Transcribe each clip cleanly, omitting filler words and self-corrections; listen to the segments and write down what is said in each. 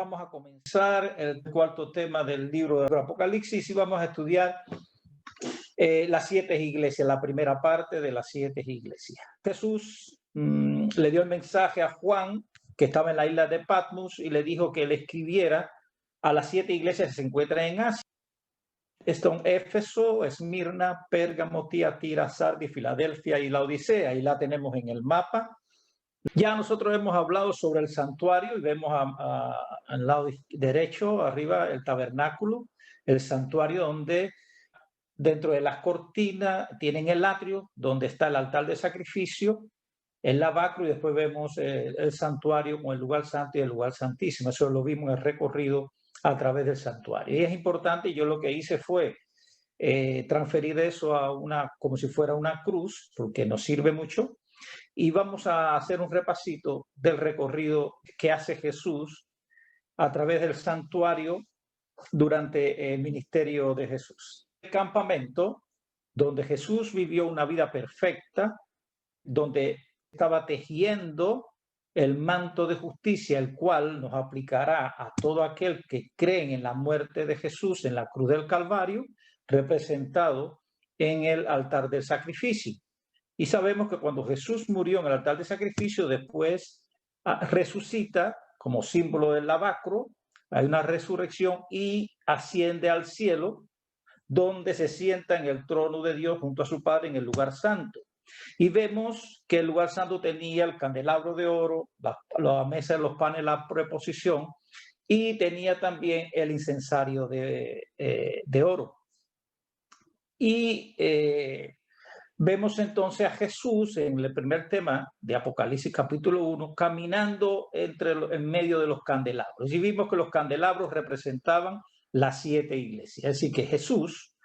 vamos a comenzar el cuarto tema del libro de Apocalipsis y vamos a estudiar las 7 iglesias, la primera parte de las 7 iglesias. Jesús le dio el mensaje a Juan, que estaba en la isla de Patmos, y le dijo que le escribiera a las 7 iglesias que se encuentran en Asia. Son Éfeso, Esmirna, Pérgamo, Tiatira, Sardis, Filadelfia y la Odisea, y la tenemos en el mapa. Ya nosotros hemos hablado sobre el santuario y vemos al lado derecho, arriba, el tabernáculo, el santuario donde dentro de las cortinas tienen el atrio, donde está el altar de sacrificio, el lavacro, y después vemos el santuario con el lugar santo y el lugar santísimo. Eso lo vimos en el recorrido a través del santuario. Y es importante, yo lo que hice fue transferir eso a como si fuera una cruz, porque nos sirve mucho. Y vamos a hacer un repasito del recorrido que hace Jesús a través del santuario durante el ministerio de Jesús. El campamento donde Jesús vivió una vida perfecta, donde estaba tejiendo el manto de justicia, el cual nos aplicará a todo aquel que cree en la muerte de Jesús en la cruz del Calvario, representado en el altar del sacrificio. Y sabemos que cuando Jesús murió en el altar de sacrificio, después resucita como símbolo del lavacro, hay una resurrección y asciende al cielo, donde se sienta en el trono de Dios junto a su Padre en el lugar santo. Y vemos que el lugar santo tenía el candelabro de oro, la mesa de los panes, la preposición, y tenía también el incensario de oro. Y vemos entonces a Jesús en el primer tema de Apocalipsis capítulo 1, caminando en medio de los candelabros. Y vimos que los candelabros representaban las 7 iglesias. Es decir, que Jesús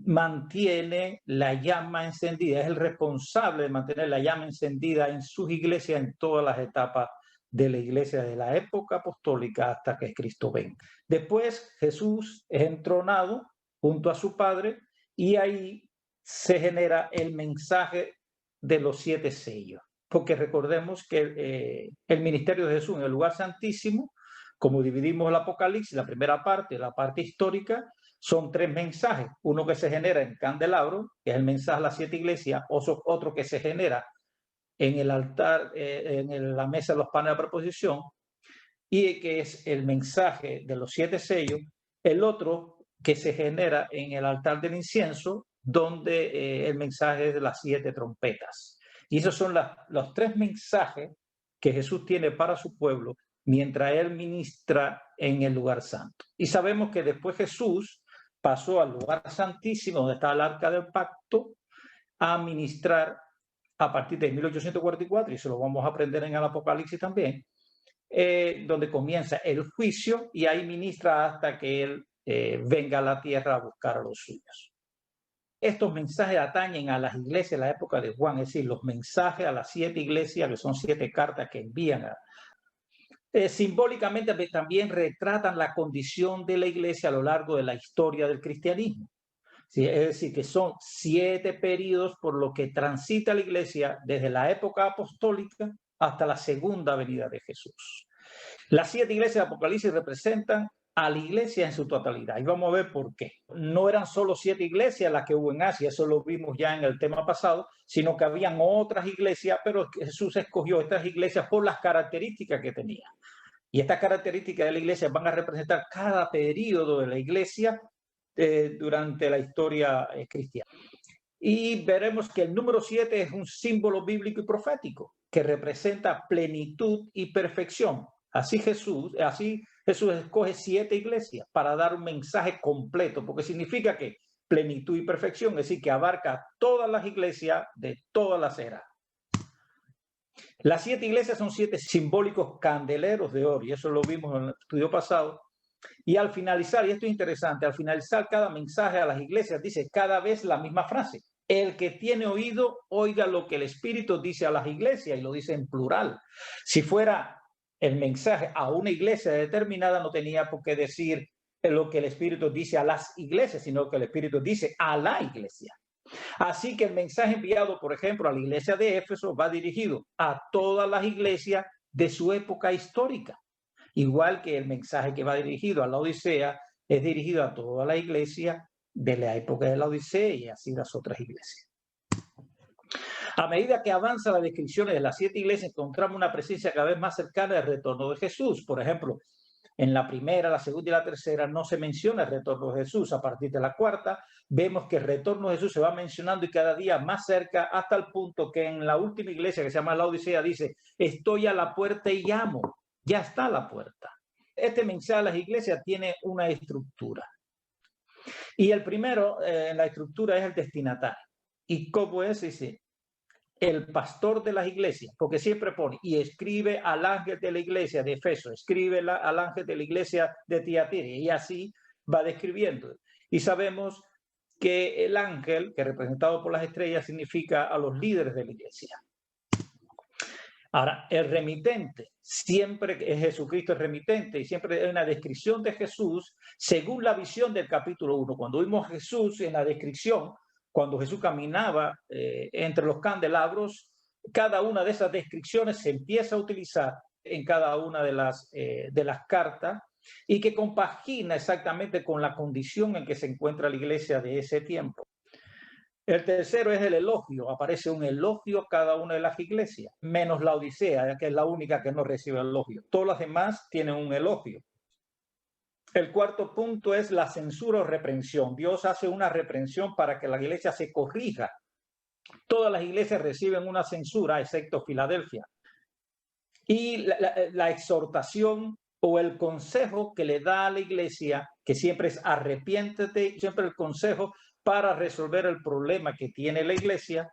mantiene la llama encendida, es el responsable de mantener la llama encendida en sus iglesias en todas las etapas de la iglesia, de la época apostólica hasta que Cristo venga. Después Jesús es entronado junto a su Padre y ahí se genera el mensaje de los 7 sellos, porque recordemos que el ministerio de Jesús en el lugar santísimo, como dividimos el Apocalipsis, la primera parte, la parte histórica, son 3 mensajes, uno que se genera en candelabro, que es el mensaje a las 7 iglesias, otro que se genera en el altar, la mesa de los panes de preposición, y que es el mensaje de los 7 sellos, el otro que se genera en el altar del incienso, donde el mensaje es de las 7 trompetas. Y esos son los 3 mensajes que Jesús tiene para su pueblo mientras él ministra en el lugar santo. Y sabemos que después Jesús pasó al lugar santísimo, donde está el arca del pacto, a ministrar a partir de 1844, y eso lo vamos a aprender en el Apocalipsis también, donde comienza el juicio, y ahí ministra hasta que él venga a la tierra a buscar a los suyos. Estos mensajes atañen a las iglesias de la época de Juan, es decir, los mensajes a las 7 iglesias, que son 7 cartas que envían simbólicamente también retratan la condición de la iglesia a lo largo de la historia del cristianismo. Sí, es decir, que son 7 periodos por los que transita la iglesia desde la época apostólica hasta la segunda venida de Jesús. Las 7 iglesias de Apocalipsis representan a la iglesia en su totalidad. Y vamos a ver por qué. No eran solo 7 iglesias las que hubo en Asia, eso lo vimos ya en el tema pasado, sino que habían otras iglesias, pero Jesús escogió estas iglesias por las características que tenían. Y estas características de la iglesia van a representar cada periodo de la iglesia durante la historia cristiana. Y veremos que el número 7 es un símbolo bíblico y profético que representa plenitud y perfección. Así Jesús escoge 7 iglesias para dar un mensaje completo, porque significa que plenitud y perfección, es decir, que abarca todas las iglesias de todas las eras. Las 7 iglesias son 7 simbólicos candeleros de oro, y eso lo vimos en el estudio pasado. Y al finalizar, y esto es interesante, al finalizar cada mensaje a las iglesias dice cada vez la misma frase: el que tiene oído, oiga lo que el Espíritu dice a las iglesias, y lo dice en plural. Si fuera el mensaje a una iglesia determinada, no tenía por qué decir lo que el Espíritu dice a las iglesias, sino que el Espíritu dice a la iglesia. Así que el mensaje enviado, por ejemplo, a la iglesia de Éfeso va dirigido a todas las iglesias de su época histórica. igual que el mensaje que va dirigido a la Odisea es dirigido a toda la iglesia de la época de la Odisea y así las otras iglesias. A medida que avanza las descripciones de las 7 iglesias, encontramos una presencia cada vez más cercana del retorno de Jesús. Por ejemplo, en la primera, la segunda y la tercera no se menciona el retorno de Jesús. A partir de la cuarta, vemos que el retorno de Jesús se va mencionando y cada día más cerca, hasta el punto que en la última iglesia, que se llama la Odisea, dice: estoy a la puerta y llamo. Ya está a la puerta. Este mensaje a las iglesias tiene una estructura. Y el primero en la estructura es el destinatario. ¿Y cómo es? Dice: el pastor de las iglesias, porque siempre pone, y escribe al ángel de la iglesia de Efeso, escribe al ángel de la iglesia de Tiatira, y así va describiendo. Y sabemos que el ángel, que representado por las estrellas, significa a los líderes de la iglesia. Ahora, el remitente, siempre es Jesucristo el remitente, y siempre es una descripción de Jesús según la visión del capítulo 1. Cuando vimos a Jesús en la descripción, cuando Jesús caminaba entre los candelabros, cada una de esas descripciones se empieza a utilizar en cada una de las cartas y que compagina exactamente con la condición en que se encuentra la iglesia de ese tiempo. El tercero es el elogio. Aparece un elogio a cada una de las iglesias, menos la Odisea, que es la única que no recibe elogio. Todas las demás tienen un elogio. El cuarto punto es la censura o reprensión. Dios hace una reprensión para que la iglesia se corrija. Todas las iglesias reciben una censura, excepto Filadelfia. Y la exhortación o el consejo que le da a la iglesia, que siempre es arrepiéntete, siempre el consejo para resolver el problema que tiene la iglesia,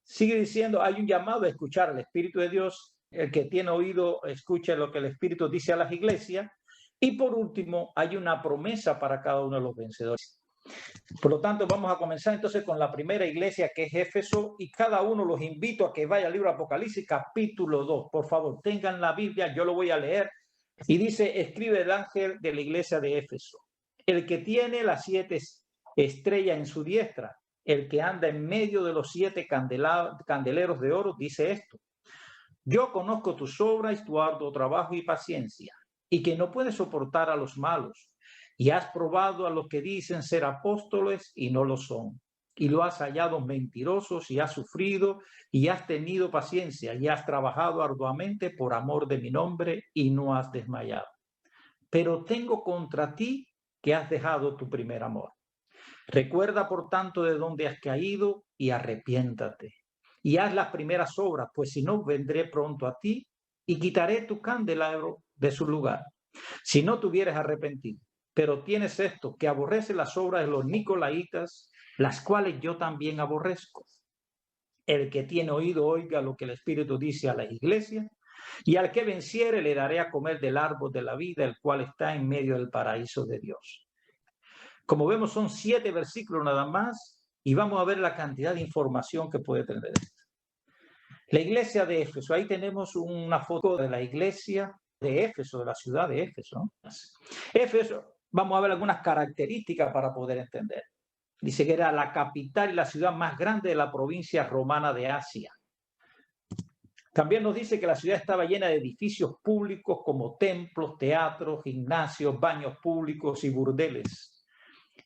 sigue diciendo, hay un llamado a escuchar al Espíritu de Dios. El que tiene oído, escuche lo que el Espíritu dice a las iglesias. Y por último, hay una promesa para cada uno de los vencedores. Por lo tanto, vamos a comenzar entonces con la primera iglesia, que es Éfeso, y cada uno los invito a que vaya al libro de Apocalipsis, capítulo 2. Por favor, tengan la Biblia, yo lo voy a leer. Y dice: escribe el ángel de la iglesia de Éfeso, el que tiene las 7 estrellas en su diestra, el que anda en medio de los 7 candeleros de oro, dice esto: yo conozco tus obras, tu arduo trabajo y paciencia, y que no puedes soportar a los malos, y has probado a los que dicen ser apóstoles y no lo son, y lo has hallado mentirosos, y has sufrido, y has tenido paciencia, y has trabajado arduamente por amor de mi nombre, y no has desmayado. Pero tengo contra ti que has dejado tu primer amor. Recuerda, por tanto, de dónde has caído, y arrepiéntate, y haz las primeras obras, pues si no, vendré pronto a ti, y quitaré tu candelabro de su lugar, si no te hubieras arrepentido. Pero tienes esto, que aborrece las obras de los nicolaitas, las cuales yo también aborrezco. El que tiene oído, oiga lo que el Espíritu dice a la iglesia, y al que venciere le daré a comer del árbol de la vida, el cual está en medio del paraíso de Dios. Como vemos, son 7 versículos nada más, y vamos a ver la cantidad de información que puede tener esto. La iglesia de Éfeso, ahí tenemos una foto de la iglesia de Éfeso, de la ciudad de Éfeso. Éfeso, vamos a ver algunas características para poder entender. Dice que era la capital y la ciudad más grande de la provincia romana de Asia. También nos dice que la ciudad estaba llena de edificios públicos como templos, teatros, gimnasios, baños públicos y burdeles.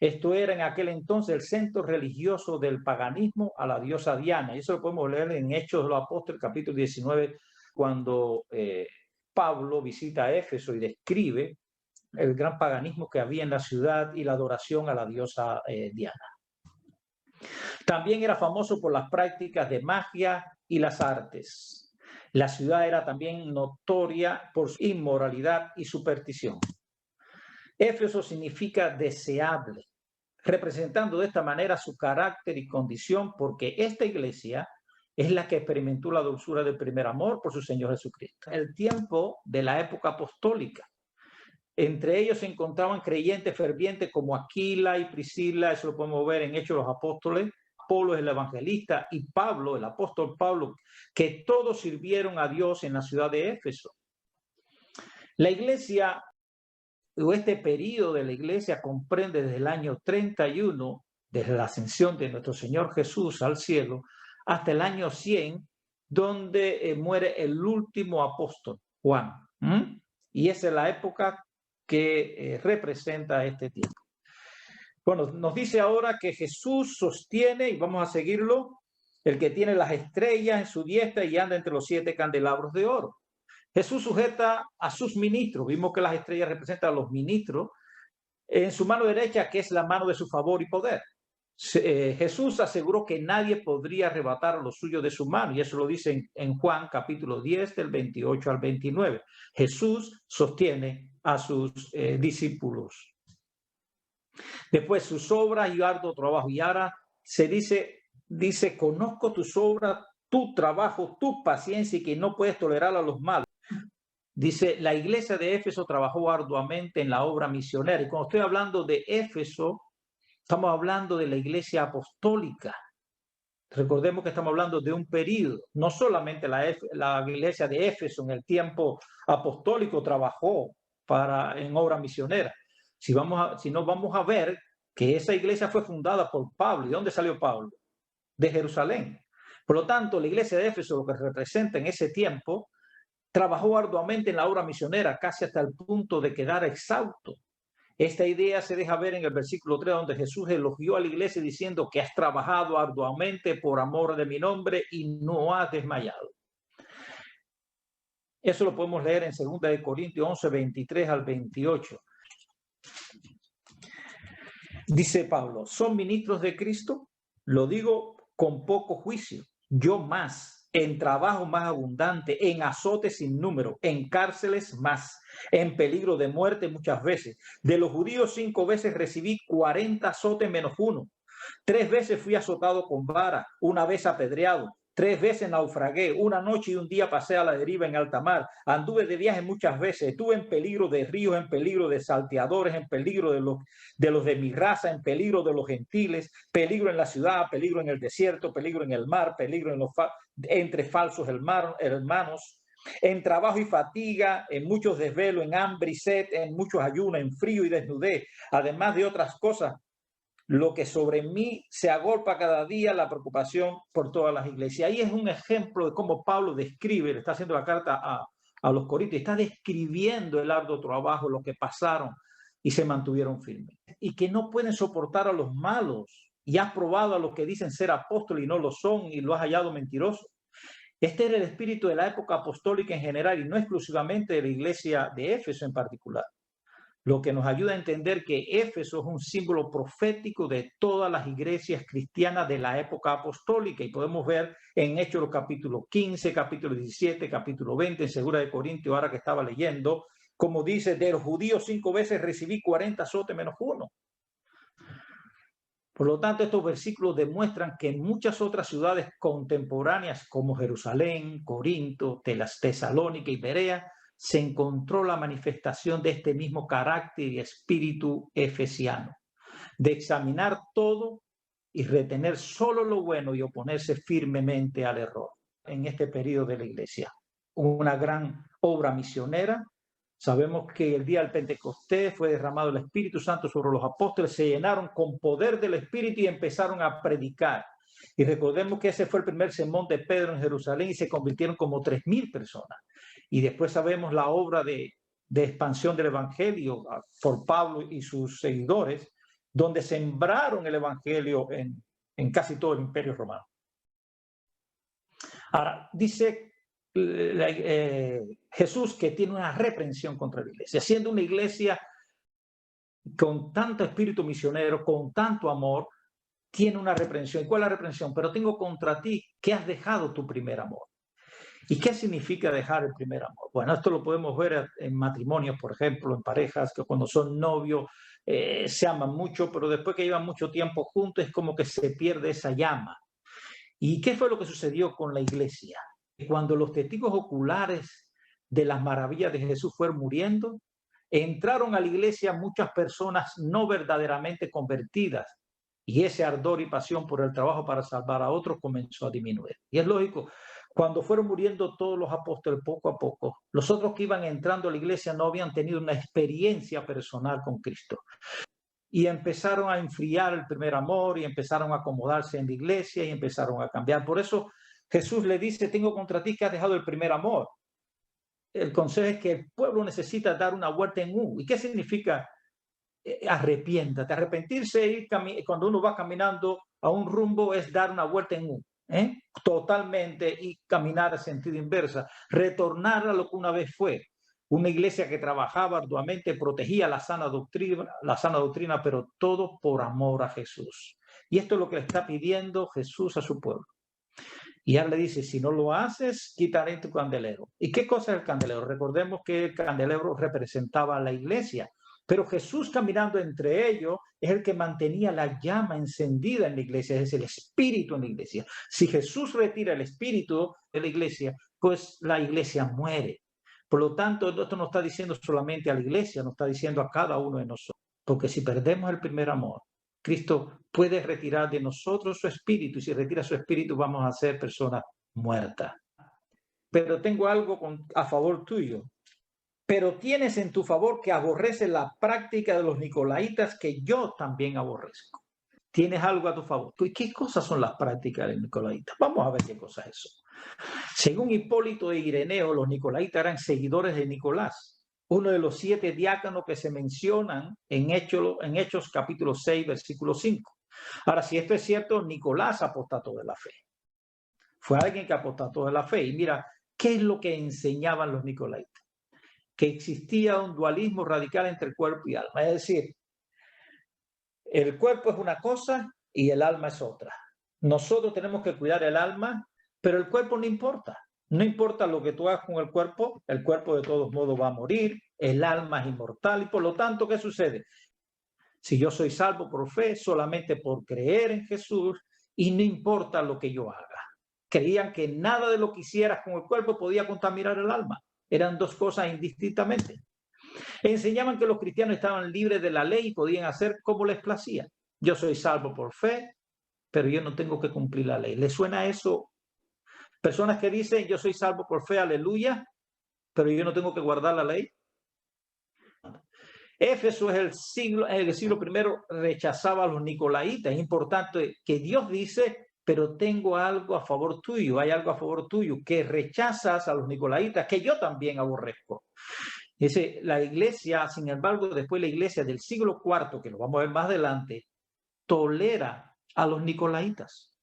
Esto era en aquel entonces el centro religioso del paganismo a la diosa Diana. Y eso lo podemos leer en Hechos de los Apóstoles, capítulo 19, cuando Pablo visita a Éfeso y describe el gran paganismo que había en la ciudad y la adoración a la diosa Diana. También era famoso por las prácticas de magia y las artes. La ciudad era también notoria por su inmoralidad y superstición. Éfeso significa deseable, representando de esta manera su carácter y condición, porque esta iglesia es la que experimentó la dulzura del primer amor por su Señor Jesucristo. El tiempo de la época apostólica. Entre ellos se encontraban creyentes fervientes como Aquila y Priscila, eso lo podemos ver en Hechos de los Apóstoles, Pablo el evangelista y Pablo, el apóstol Pablo, que todos sirvieron a Dios en la ciudad de Éfeso. La iglesia, o este periodo de la iglesia, comprende desde el año 31, desde la ascensión de nuestro Señor Jesús al cielo, hasta el año 100, donde muere el último apóstol, Juan. Y esa es la época que representa este tiempo. Bueno, nos dice ahora que Jesús sostiene, y vamos a seguirlo, el que tiene las estrellas en su diestra y anda entre los 7 candelabros de oro. Jesús sujeta a sus ministros. Vimos que las estrellas representan a los ministros en su mano derecha, que es la mano de su favor y poder. Jesús aseguró que nadie podría arrebatar lo suyo de su mano, y eso lo dice en Juan capítulo 10 del 28 al 29. Jesús sostiene a sus discípulos. Después sus obras y arduo trabajo, y ahora se dice, conozco tus obras, tu trabajo, tu paciencia y que no puedes tolerar a los malos. Dice, la iglesia de Éfeso trabajó arduamente en la obra misionera. Y cuando estoy hablando de Éfeso, estamos hablando de la iglesia apostólica. Recordemos que estamos hablando de un periodo. No solamente la iglesia de Éfeso en el tiempo apostólico trabajó en obra misionera. Si no, vamos a ver que esa iglesia fue fundada por Pablo. ¿Y dónde salió Pablo? De Jerusalén. Por lo tanto, la iglesia de Éfeso, lo que representa en ese tiempo, trabajó arduamente en la obra misionera, casi hasta el punto de quedar exhausto. Esta idea se deja ver en el versículo 3, donde Jesús elogió a la iglesia diciendo que has trabajado arduamente por amor de mi nombre y no has desmayado. Eso lo podemos leer en 2 de Corintios 11, 23 al 28. Dice Pablo, ¿son ministros de Cristo? Lo digo con poco juicio, yo más, en trabajo más abundante, en azotes sin número, en cárceles más, en peligro de muerte muchas veces. De los judíos 5 veces recibí 40 azotes menos 1. 3 veces fui azotado con vara, 1 vez apedreado. 3 veces naufragué, 1 noche y 1 día pasé a la deriva en alta mar. Anduve de viaje muchas veces, estuve en peligro de ríos, en peligro de salteadores, en peligro de los de mi raza, en peligro de los gentiles, peligro en la ciudad, peligro en el desierto, peligro en el mar, peligro entre falsos hermanos, en trabajo y fatiga, en muchos desvelos, en hambre y sed, en muchos ayunos, en frío y desnudez, además de otras cosas. Lo que sobre mí se agolpa cada día la preocupación por todas las iglesias. Ahí es un ejemplo de cómo Pablo describe, le está haciendo la carta a los Corintios, está describiendo el arduo trabajo, lo que pasaron y se mantuvieron firmes. Y que no pueden soportar a los malos. Y has probado a los que dicen ser apóstoles y no lo son y lo has hallado mentiroso. Este era el espíritu de la época apostólica en general y no exclusivamente de la iglesia de Éfeso en particular. Lo que nos ayuda a entender que Éfeso es un símbolo profético de todas las iglesias cristianas de la época apostólica. Y podemos ver en Hechos capítulo 15, capítulo 17, capítulo 20, en 2 de Corintios, ahora que estaba leyendo, como dice, de los judíos 5 veces recibí 40 azotes menos 1. Por lo tanto, estos versículos demuestran que en muchas otras ciudades contemporáneas como Jerusalén, Corinto, Tesalónica y Berea, se encontró la manifestación de este mismo carácter y espíritu efesiano, de examinar todo y retener solo lo bueno y oponerse firmemente al error. En este periodo de la iglesia, una gran obra misionera. Sabemos que el día del Pentecostés fue derramado el Espíritu Santo sobre los apóstoles, se llenaron con poder del Espíritu y empezaron a predicar. Y recordemos que ese fue el primer sermón de Pedro en Jerusalén y se convirtieron como 3,000 personas. Y después sabemos la obra de expansión del Evangelio por Pablo y sus seguidores, donde sembraron el Evangelio en casi todo el Imperio Romano. Ahora, dice Jesús que tiene una reprensión contra la iglesia, siendo una iglesia con tanto espíritu misionero, con tanto amor, tiene una reprensión. ¿Cuál es la reprensión? Pero tengo contra ti que has dejado tu primer amor. ¿Y qué significa dejar el primer amor? Bueno, esto lo podemos ver en matrimonios, por ejemplo, en parejas que cuando son novios se aman mucho, pero después que llevan mucho tiempo juntos es como que se pierde esa llama. ¿Y qué fue lo que sucedió con la iglesia? Cuando los testigos oculares de las maravillas de Jesús fueron muriendo, entraron a la iglesia muchas personas no verdaderamente convertidas y ese ardor y pasión por el trabajo para salvar a otros comenzó a disminuir. Y es lógico, cuando fueron muriendo todos los apóstoles poco a poco, los otros que iban entrando a la iglesia no habían tenido una experiencia personal con Cristo. Y empezaron a enfriar el primer amor y empezaron a acomodarse en la iglesia y empezaron a cambiar. Por eso Jesús le dice, tengo contra ti que has dejado el primer amor. el consejo es que el pueblo necesita dar una vuelta en U. ¿Y qué significa arrepiéntate? Arrepentirse cuando uno va caminando a un rumbo es dar una vuelta en U, totalmente, y caminar a sentido inversa, retornar a lo que una vez fue. Una iglesia que trabajaba arduamente, protegía la sana doctrina, pero todo por amor a Jesús. Y esto es lo que le está pidiendo Jesús a su pueblo. Y él le dice, si no lo haces, quitaré tu candelero. ¿Y qué cosa es el candelero? Recordemos que el candelero representaba a la iglesia, pero Jesús caminando entre ellos es el que mantenía la llama encendida en la iglesia, es el espíritu en la iglesia. Si Jesús retira el espíritu de la iglesia, pues la iglesia muere. Por lo tanto, esto no está diciendo solamente a la iglesia, nos está diciendo a cada uno de nosotros. Porque si perdemos el primer amor, Cristo puede retirar de nosotros su espíritu, y si retira su espíritu vamos a ser personas muertas. Pero tengo algo a favor tuyo. Pero tienes en tu favor que aborreces la práctica de los nicolaitas, que yo también aborrezco. Tienes algo a tu favor. ¿Y qué cosas son las prácticas de los nicolaitas? Vamos a ver qué cosas es eso. Según Hipólito e Ireneo, los nicolaitas eran seguidores de Nicolás, uno de los 7 diáconos que se mencionan en Hechos capítulo 6, versículo 5. Ahora, si esto es cierto, Nicolás apostató de la fe. Fue alguien que apostató de la fe. Y mira, ¿qué es lo que enseñaban los nicolaitas? Que existía un dualismo radical entre el cuerpo y alma. Es decir, el cuerpo es una cosa y el alma es otra. Nosotros tenemos que cuidar el alma, pero el cuerpo no importa. No importa lo que tú hagas con el cuerpo de todos modos va a morir, el alma es inmortal y por lo tanto, ¿qué sucede? Si yo soy salvo por fe, solamente por creer en Jesús y no importa lo que yo haga. Creían que nada de lo que hicieras con el cuerpo podía contaminar el alma. Eran dos cosas indistintamente. Enseñaban que los cristianos estaban libres de la ley y podían hacer como les placía. Yo soy salvo por fe, pero yo no tengo que cumplir la ley. ¿Les suena eso? Personas que dicen, yo soy salvo por fe, aleluya, pero yo no tengo que guardar la ley. Éfeso en el siglo I rechazaba a los nicolaitas. Es importante que Dios dice, pero tengo algo a favor tuyo, hay algo a favor tuyo, que rechazas a los nicolaitas, que yo también aborrezco. Dice, la iglesia, sin embargo, después la iglesia del siglo IV, que lo vamos a ver más adelante, tolera a los nicolaitas.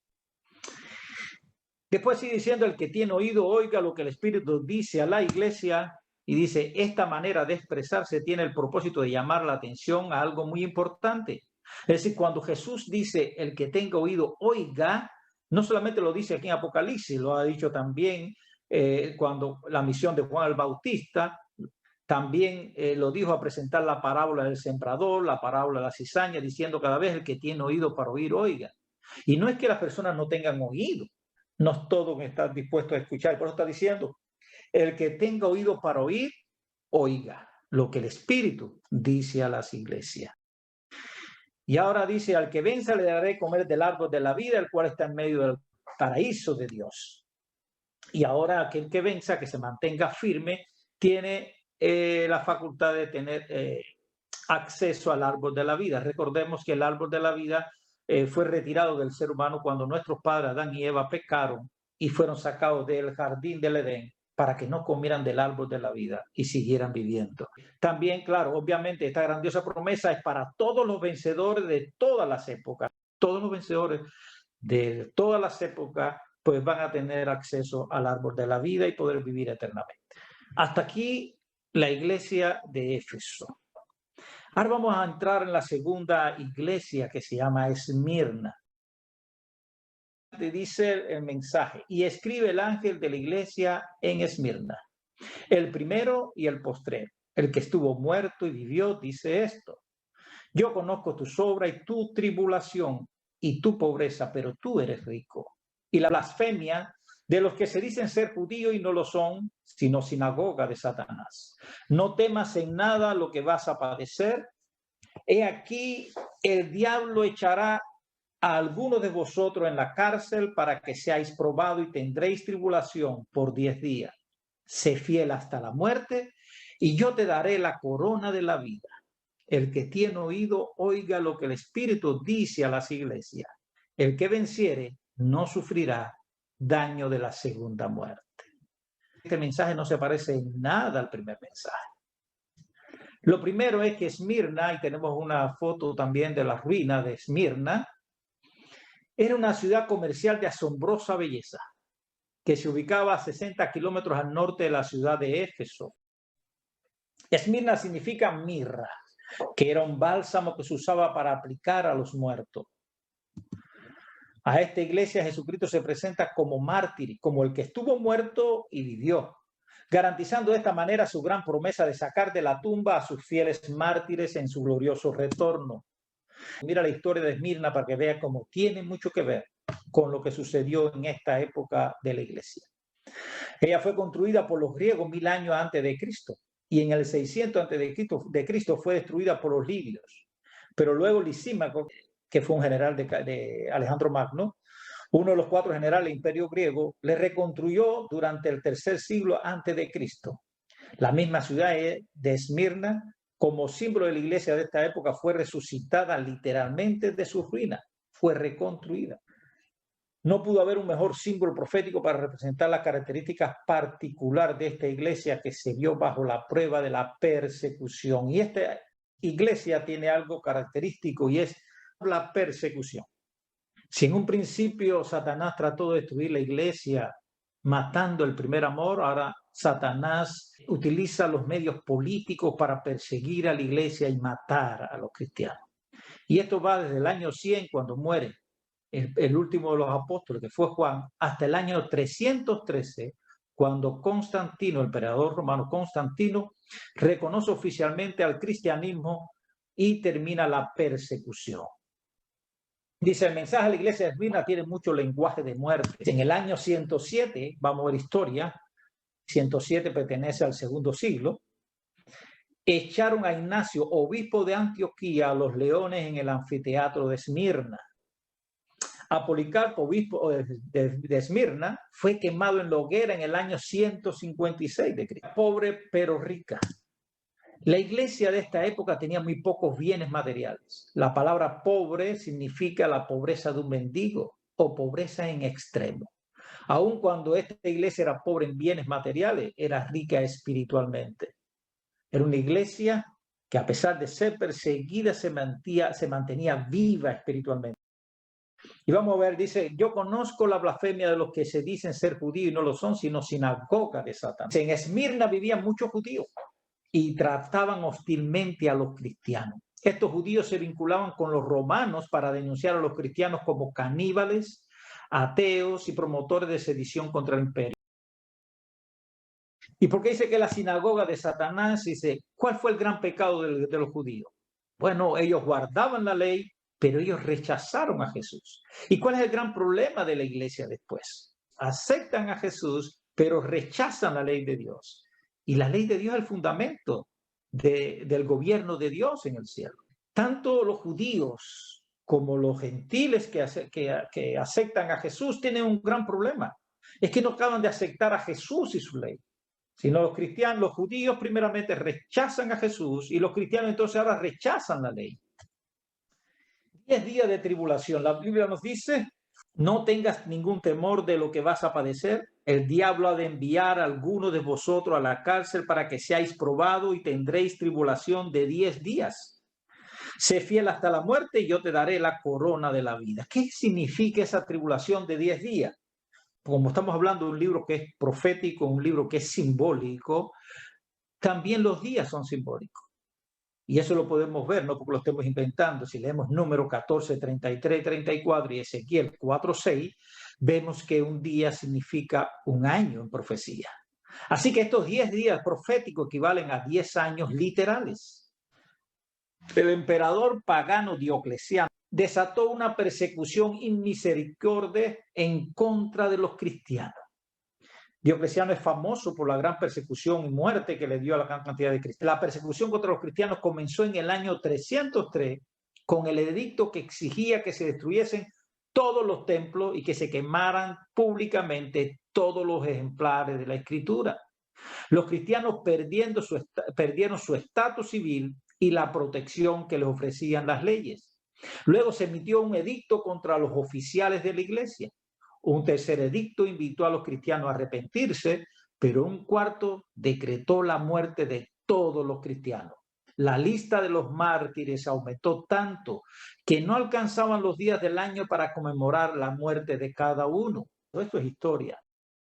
Después sigue diciendo, el que tiene oído, oiga lo que el Espíritu dice a la iglesia, y dice, esta manera de expresarse tiene el propósito de llamar la atención a algo muy importante. Es decir, cuando Jesús dice, el que tenga oído, oiga, no solamente lo dice aquí en Apocalipsis, lo ha dicho también cuando la misión de Juan el Bautista, también lo dijo a presentar la parábola del sembrador, la parábola de la cizaña, diciendo cada vez el que tiene oído para oír, oiga. Y no es que las personas no tengan oído, no todos están dispuestos a escuchar, por eso está diciendo, el que tenga oído para oír, oiga lo que el Espíritu dice a las iglesias. Y ahora dice, al que venza le daré comer del árbol de la vida, el cual está en medio del paraíso de Dios. Y ahora aquel que venza, que se mantenga firme, tiene la facultad de tener acceso al árbol de la vida. Recordemos que el árbol de la vida fue retirado del ser humano cuando nuestros padres Adán y Eva pecaron y fueron sacados del jardín del Edén para que no comieran del árbol de la vida y siguieran viviendo. También, claro, obviamente esta grandiosa promesa es para todos los vencedores de todas las épocas. Todos los vencedores de todas las épocas pues van a tener acceso al árbol de la vida y poder vivir eternamente. Hasta aquí la iglesia de Éfeso. Ahora vamos a entrar en la segunda iglesia que se llama Esmirna. Dice el mensaje, y escribe el ángel de la iglesia en Esmirna, el primero y el postrero, el que estuvo muerto y vivió, dice esto: yo conozco tu obra y tu tribulación y tu pobreza, pero tú eres rico. Y la blasfemia de los que se dicen ser judíos y no lo son, sino sinagoga de Satanás. No temas en nada lo que vas a padecer. He aquí, el diablo echará a algunos de vosotros en la cárcel para que seáis probados y tendréis tribulación por 10 días. Sé fiel hasta la muerte y yo te daré la corona de la vida. El que tiene oído, oiga lo que el Espíritu dice a las iglesias. El que venciere no sufrirá daño de la segunda muerte. Este mensaje no se parece en nada al primer mensaje. Lo primero es que Esmirna, y tenemos una foto también de la ruina de Esmirna, era una ciudad comercial de asombrosa belleza, que se ubicaba a 60 kilómetros al norte de la ciudad de Éfeso. Esmirna significa mirra, que era un bálsamo que se usaba para aplicar a los muertos. A esta iglesia Jesucristo se presenta como mártir, como el que estuvo muerto y vivió, garantizando de esta manera su gran promesa de sacar de la tumba a sus fieles mártires en su glorioso retorno. Mira la historia de Esmirna para que vea cómo tiene mucho que ver con lo que sucedió en esta época de la iglesia. Ella fue construida por los griegos 1000 años antes de Cristo y en el 600 antes de Cristo fue destruida por los lidios. Pero luego Lisímaco, que fue un general de Alejandro Magno, uno de los 4 generales del imperio griego, le reconstruyó durante el 3er siglo antes de Cristo. La misma ciudad de Esmirna, como símbolo de la iglesia de esta época, fue resucitada literalmente de su ruina, fue reconstruida. No pudo haber un mejor símbolo profético para representar las características particulares de esta iglesia que se vio bajo la prueba de la persecución. Y esta iglesia tiene algo característico y es la persecución. Si en un principio Satanás trató de destruir la iglesia matando el primer amor, ahora Satanás utiliza los medios políticos para perseguir a la iglesia y matar a los cristianos. Y esto va desde el año 100, cuando muere el último de los apóstoles, que fue Juan, hasta el año 313, cuando Constantino, el emperador romano Constantino, reconoce oficialmente al cristianismo y termina la persecución. Dice, el mensaje de la iglesia de Esmirna tiene mucho lenguaje de muerte. En el año 107, vamos a ver historia, 107 pertenece al 2º siglo, echaron a Ignacio, obispo de Antioquía, a los leones en el anfiteatro de Esmirna. A Policarpo, obispo de Esmirna, fue quemado en la hoguera en el año 156 de Cristo. Pobre pero rica. La iglesia de esta época tenía muy pocos bienes materiales. La palabra pobre significa la pobreza de un mendigo o pobreza en extremo. Aun cuando esta iglesia era pobre en bienes materiales, era rica espiritualmente. Era una iglesia que, a pesar de ser perseguida, se mantenía viva espiritualmente. Y vamos a ver, dice, yo conozco la blasfemia de los que se dicen ser judíos y no lo son, sino sinagoga de Satanás. En Esmirna vivían muchos judíos y trataban hostilmente a los cristianos. Estos judíos se vinculaban con los romanos para denunciar a los cristianos como caníbales, ateos y promotores de sedición contra el imperio. ¿Y por qué dice que la sinagoga de Satanás? Dice, ¿cuál fue el gran pecado de los judíos? Bueno, ellos guardaban la ley, pero ellos rechazaron a Jesús. ¿Y cuál es el gran problema de la iglesia después? Aceptan a Jesús, pero rechazan la ley de Dios. Y la ley de Dios es el fundamento del gobierno de Dios en el cielo. Tanto los judíos como los gentiles que aceptan a Jesús tienen un gran problema. Es que no acaban de aceptar a Jesús y su ley. Sino los cristianos, los judíos primeramente rechazan a Jesús y los cristianos entonces ahora rechazan la ley. 10 días de tribulación. La Biblia nos dice, no tengas ningún temor de lo que vas a padecer. El diablo ha de enviar a alguno de vosotros a la cárcel para que seáis probados y tendréis tribulación de 10 días. Sé fiel hasta la muerte y yo te daré la corona de la vida. ¿Qué significa esa tribulación de 10 días? Como estamos hablando de un libro que es profético, un libro que es simbólico, también los días son simbólicos. Y eso lo podemos ver, no porque lo estemos inventando. Si leemos Número 14, 33, 34 y Ezequiel 4, 6, vemos que un día significa un año en profecía. Así que estos 10 días proféticos equivalen a 10 años literales. El emperador pagano Diocleciano desató una persecución inmisericordia en contra de los cristianos. Diocleciano es famoso por la gran persecución y muerte que le dio a la gran cantidad de cristianos. La persecución contra los cristianos comenzó en el año 303 con el edicto que exigía que se destruyesen todos los templos y que se quemaran públicamente todos los ejemplares de la Escritura. Los cristianos perdieron su estatus civil y la protección que les ofrecían las leyes. Luego se emitió un edicto contra los oficiales de la iglesia. Un tercer edicto invitó a los cristianos a arrepentirse, pero un cuarto decretó la muerte de todos los cristianos. La lista de los mártires aumentó tanto que no alcanzaban los días del año para conmemorar la muerte de cada uno. Esto es historia.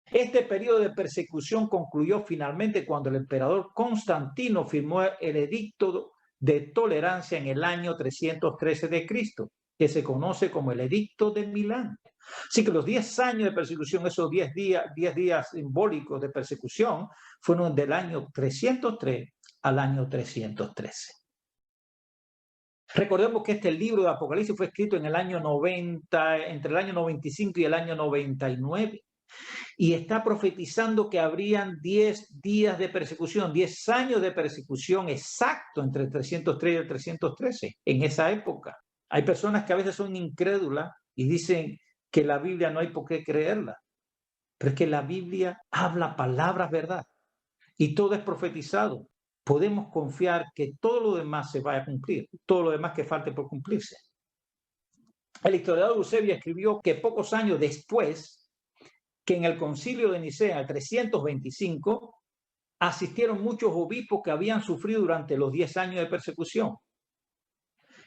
Este periodo de persecución concluyó finalmente cuando el emperador Constantino firmó el edicto de tolerancia en el año 313 de Cristo, que se conoce como el Edicto de Milán. Así que los 10 años de persecución, esos 10 días simbólicos de persecución, fueron del año 303 al año 313. Recordemos que este libro de Apocalipsis fue escrito en el año 90, entre el año 95 y el año 99. Y está profetizando que habrían 10 días de persecución, 10 años de persecución exacto entre el 303 y el 313, en esa época. Hay personas que a veces son incrédulas y dicen que la Biblia no hay por qué creerla, pero es que la Biblia habla palabras verdad y todo es profetizado. Podemos confiar que todo lo demás se va a cumplir, todo lo demás que falte por cumplirse. El historiador Eusebio escribió que pocos años después, que en el concilio de Nicea, el 325, asistieron muchos obispos que habían sufrido durante los 10 años de persecución.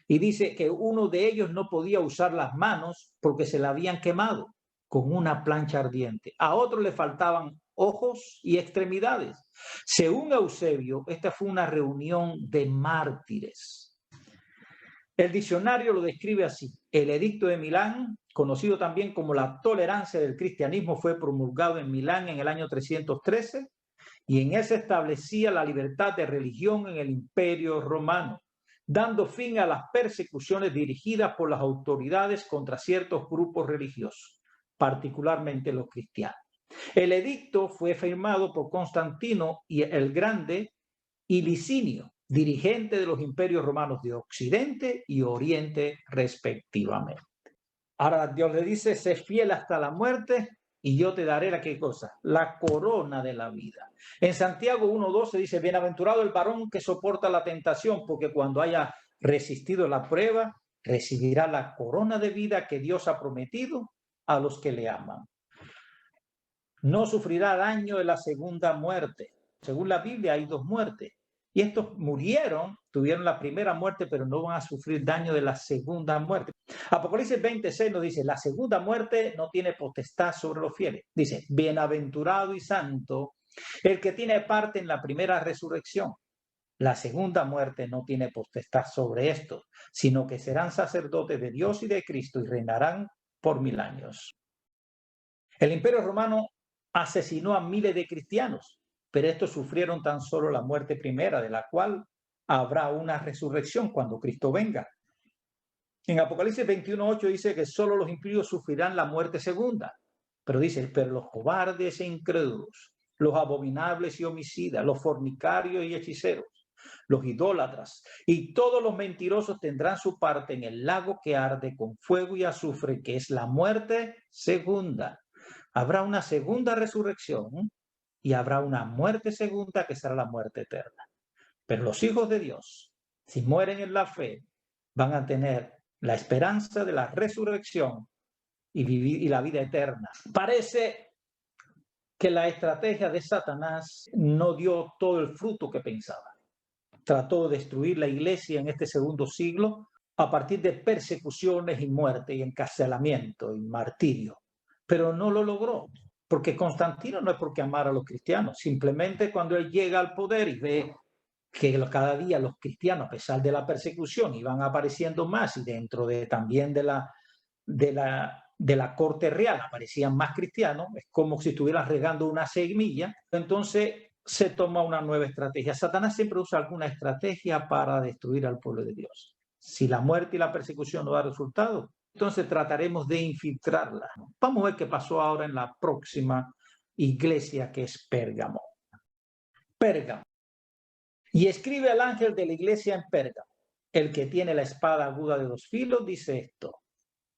Y dice que uno de ellos no podía usar las manos porque se la habían quemado con una plancha ardiente. A otro le faltaban ojos y extremidades. Según Eusebio, esta fue una reunión de mártires. El diccionario lo describe así: el Edicto de Milán, conocido también como la tolerancia del cristianismo, fue promulgado en Milán en el año 313 y en él se establecía la libertad de religión en el Imperio Romano, dando fin a las persecuciones dirigidas por las autoridades contra ciertos grupos religiosos, particularmente los cristianos. El edicto fue firmado por Constantino y el Grande y Licinio, dirigente de los imperios romanos de Occidente y Oriente respectivamente. Ahora Dios le dice: sé fiel hasta la muerte y yo te daré la ¿qué cosa? La corona de la vida. En Santiago 1:12 dice: bienaventurado el varón que soporta la tentación, porque cuando haya resistido la prueba, recibirá la corona de vida que Dios ha prometido a los que le aman. No sufrirá daño de la segunda muerte. Según la Biblia hay 2 muertes. Y estos murieron, tuvieron la primera muerte, pero no van a sufrir daño de la segunda muerte. Apocalipsis 26 nos dice: la segunda muerte no tiene potestad sobre los fieles. Dice: bienaventurado y santo el que tiene parte en la primera resurrección. La segunda muerte no tiene potestad sobre estos, sino que serán sacerdotes de Dios y de Cristo y reinarán por 1000 años. El Imperio Romano asesinó a miles de cristianos, pero estos sufrieron tan solo la muerte primera, de la cual habrá una resurrección cuando Cristo venga. En Apocalipsis 21:8 dice que solo los impíos sufrirán la muerte segunda, pero dice: pero los cobardes e incrédulos, los abominables y homicidas, los fornicarios y hechiceros, los idólatras y todos los mentirosos tendrán su parte en el lago que arde con fuego y azufre, que es la muerte segunda. Habrá una segunda resurrección y habrá una muerte segunda que será la muerte eterna. Pero los hijos de Dios, si mueren en la fe, van a tener la esperanza de la resurrección y la vida eterna. Parece que la estrategia de Satanás no dio todo el fruto que pensaba. Trató de destruir la iglesia en este segundo siglo a partir de persecuciones y muerte y encarcelamiento y martirio. Pero no lo logró, porque Constantino no es porque amara a los cristianos, simplemente cuando él llega al poder y ve que cada día los cristianos, a pesar de la persecución, iban apareciendo más, y dentro también de la corte real aparecían más cristianos, es como si estuvieran regando una semilla. Entonces se toma una nueva estrategia. Satanás siempre usa alguna estrategia para destruir al pueblo de Dios. Si la muerte y la persecución no da resultado, entonces trataremos de infiltrarla. Vamos a ver qué pasó ahora en la próxima iglesia, que es Pérgamo. Pérgamo. Y escribe al ángel de la iglesia en Pérgamo: el que tiene la espada aguda de 2 filos dice esto: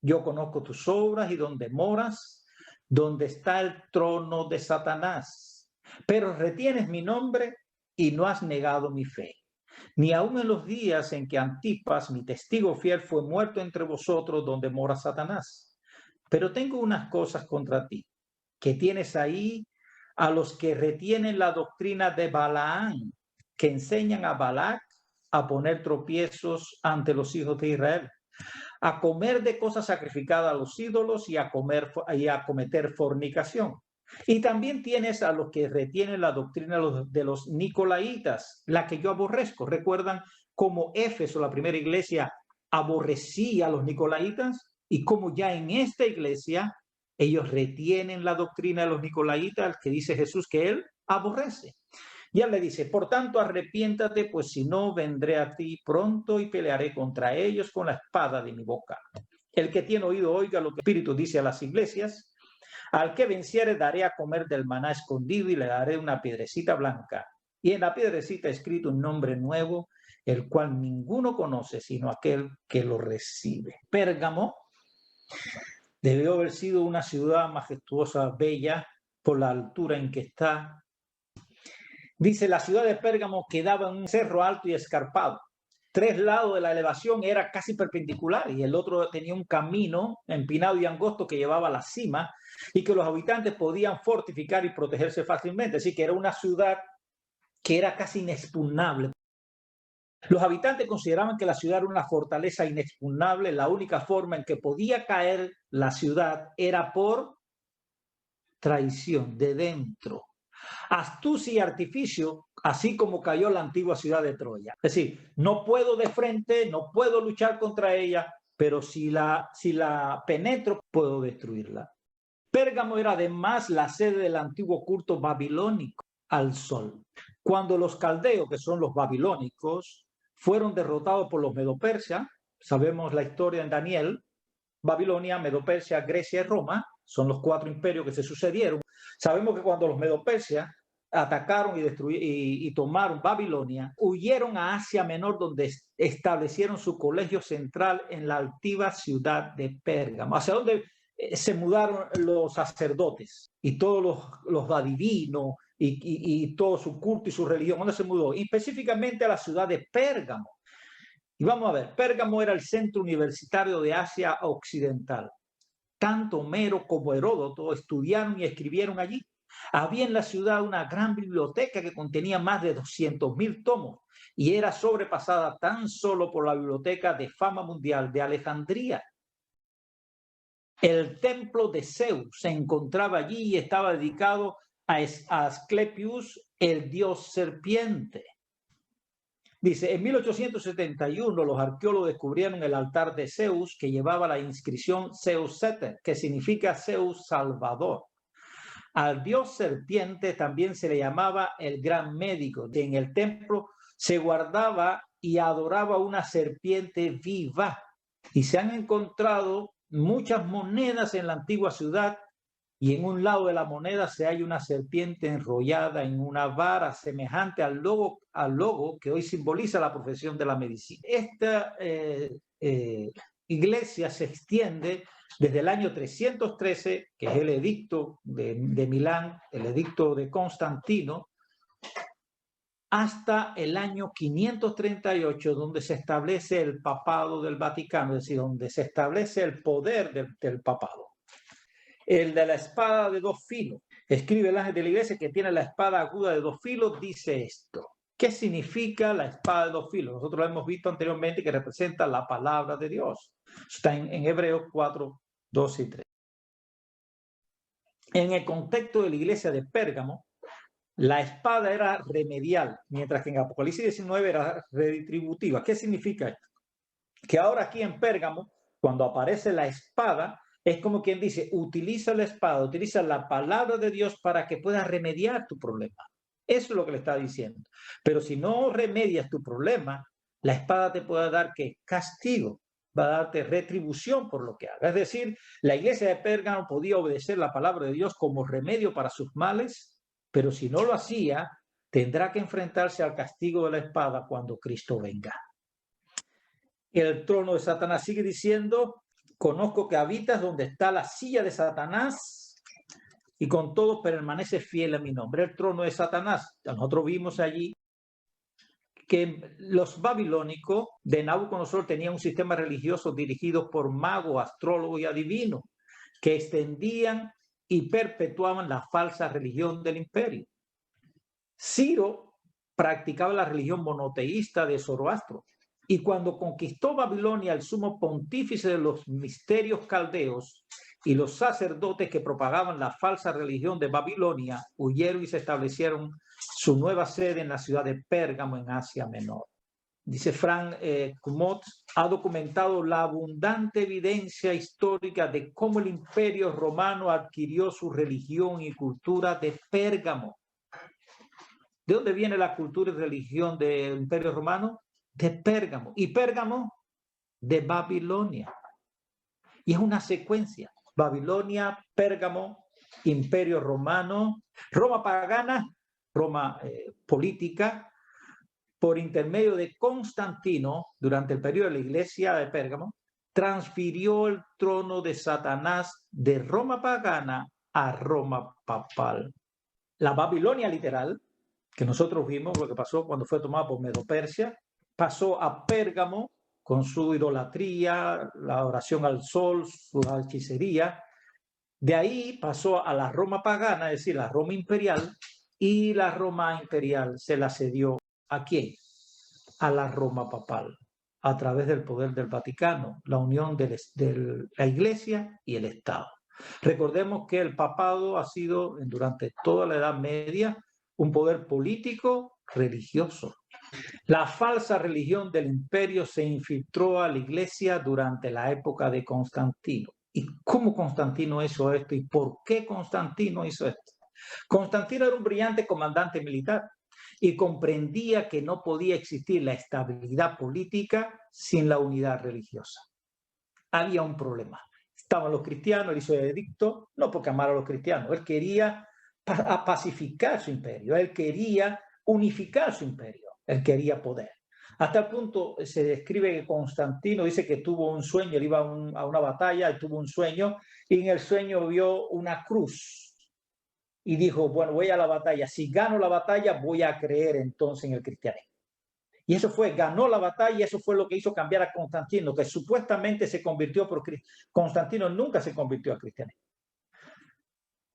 yo conozco tus obras y donde moras, donde está el trono de Satanás, pero retienes mi nombre y no has negado mi fe, ni aun en los días en que Antipas, mi testigo fiel, fue muerto entre vosotros, donde mora Satanás. Pero tengo unas cosas contra ti, que tienes ahí a los que retienen la doctrina de Balaán, que enseñan a Balac a poner tropiezos ante los hijos de Israel, a comer de cosas sacrificadas a los ídolos y a cometer fornicación. Y también tienes a los que retienen la doctrina de los nicolaitas, la que yo aborrezco. ¿Recuerdan cómo Éfeso, la primera iglesia, aborrecía a los nicolaitas? Y cómo ya en esta iglesia ellos retienen la doctrina de los nicolaitas, que dice Jesús que él aborrece. Ya le dice, por tanto, arrepiéntate, pues si no, vendré a ti pronto y pelearé contra ellos con la espada de mi boca. El que tiene oído, oiga lo que el Espíritu dice a las iglesias. Al que venciere daré a comer del maná escondido y le daré una piedrecita blanca. Y en la piedrecita escrito un nombre nuevo, el cual ninguno conoce, sino aquel que lo recibe. Pérgamo debió haber sido una ciudad majestuosa, bella, por la altura en que está. Dice, la ciudad de Pérgamo quedaba en un cerro alto y escarpado. 3 lados de la elevación era casi perpendicular y el otro tenía un camino empinado y angosto que llevaba a la cima y que los habitantes podían fortificar y protegerse fácilmente. Así que era una ciudad que era casi inexpugnable. Los habitantes consideraban que la ciudad era una fortaleza inexpugnable. La única forma en que podía caer la ciudad era por traición de dentro. Astucia y artificio, así como cayó la antigua ciudad de Troya. Es decir, no puedo de frente, no puedo luchar contra ella, pero si la penetro, puedo destruirla. Pérgamo era además la sede del antiguo culto babilónico al sol. Cuando los caldeos, que son los babilónicos, fueron derrotados por los medo-persia, sabemos la historia en Daniel, Babilonia, Medo-Persia, Grecia y Roma, son los 4 imperios que se sucedieron. Sabemos que cuando los Medo-Persia atacaron y tomaron Babilonia, huyeron a Asia Menor, donde establecieron su colegio central en la altiva ciudad de Pérgamo, hacia donde se mudaron los sacerdotes y todos los adivinos y todo su culto y su religión. ¿Dónde se mudó? Y específicamente a la ciudad de Pérgamo. Y vamos a ver, Pérgamo era el centro universitario de Asia Occidental. Tanto Homero como Heródoto estudiaron y escribieron allí. Había en la ciudad una gran biblioteca que contenía más de 200.000 tomos y era sobrepasada tan solo por la biblioteca de fama mundial de Alejandría. El templo de Zeus se encontraba allí y estaba dedicado a Asclepius, el dios serpiente. Dice, en 1871 los arqueólogos descubrieron el altar de Zeus que llevaba la inscripción Zeus Seter, que significa Zeus Salvador. Al dios serpiente también se le llamaba el gran médico. En el templo se guardaba y adoraba una serpiente viva. Y se han encontrado muchas monedas en la antigua ciudad y en un lado de la moneda se halla una serpiente enrollada en una vara semejante al logo que hoy simboliza la profesión de la medicina. Esta iglesia se extiende desde el año 313, que es el edicto de Milán, el edicto de Constantino, hasta el año 538, donde se establece el papado del Vaticano, es decir, donde se establece el poder del papado. El de la espada de 2 filos. Escribe el ángel de la iglesia que tiene la espada aguda de 2 filos, dice esto. ¿Qué significa la espada de 2 filos? Nosotros lo hemos visto anteriormente, que representa la palabra de Dios. Está en Hebreos 4, 2 y 3. En el contexto de la iglesia de Pérgamo, la espada era remedial, mientras que en Apocalipsis 19 era redistributiva. ¿Qué significa esto? Que ahora aquí en Pérgamo, cuando aparece la espada, es como quien dice, utiliza la espada, utiliza la palabra de Dios para que puedas remediar tu problema. Eso es lo que le está diciendo. Pero si no remedias tu problema, la espada te puede dar ¿qué? Castigo, va a darte retribución por lo que hagas. Es decir, la iglesia de Pérgamo podía obedecer la palabra de Dios como remedio para sus males, pero si no lo hacía, tendrá que enfrentarse al castigo de la espada cuando Cristo venga. El trono de Satanás sigue diciendo, conozco que habitas donde está la silla de Satanás y con todo permaneces fiel a mi nombre. El trono de Satanás. Nosotros vimos allí que los babilónicos de Nabucodonosor tenían un sistema religioso dirigido por magos, astrólogos y adivinos que extendían y perpetuaban la falsa religión del imperio. Ciro practicaba la religión monoteísta de Zoroastro, y cuando conquistó Babilonia, el sumo pontífice de los misterios caldeos y los sacerdotes que propagaban la falsa religión de Babilonia huyeron y se establecieron su nueva sede en la ciudad de Pérgamo, en Asia Menor. Dice Frank Cumot, ha documentado la abundante evidencia histórica de cómo el imperio romano adquirió su religión y cultura de Pérgamo. ¿De dónde viene la cultura y religión del imperio romano? De Pérgamo. ¿Y Pérgamo? De Babilonia. Y es una secuencia. Babilonia, Pérgamo, imperio romano, Roma pagana, Roma política, por intermedio de Constantino, durante el periodo de la iglesia de Pérgamo, transfirió el trono de Satanás de Roma pagana a Roma papal. La Babilonia literal, que nosotros vimos lo que pasó cuando fue tomada por Medo-Persia, pasó a Pérgamo con su idolatría, la oración al sol, su hechicería. De ahí pasó a la Roma pagana, es decir, la Roma imperial, y la Roma imperial se la cedió ¿a quién? A la Roma papal, a través del poder del Vaticano, la unión de la Iglesia y el Estado. Recordemos que el papado ha sido durante toda la Edad Media un poder político religioso. La falsa religión del imperio se infiltró a la Iglesia durante la época de Constantino. ¿Y cómo Constantino hizo esto? ¿Y por qué Constantino hizo esto? Constantino era un brillante comandante militar y comprendía que no podía existir la estabilidad política sin la unidad religiosa. Había un problema. Estaban los cristianos, él hizo el edicto, no porque amara a los cristianos, él quería pacificar su imperio, él quería unificar su imperio, él quería poder. Hasta el punto se describe que Constantino dice que tuvo un sueño, él iba a una batalla y tuvo un sueño, y en el sueño vio una cruz. Y dijo, bueno, voy a la batalla. Si gano la batalla, voy a creer entonces en el cristianismo. Y eso fue, ganó la batalla, y eso fue lo que hizo cambiar a Constantino, que supuestamente se convirtió por Cristo. Constantino nunca se convirtió al cristianismo.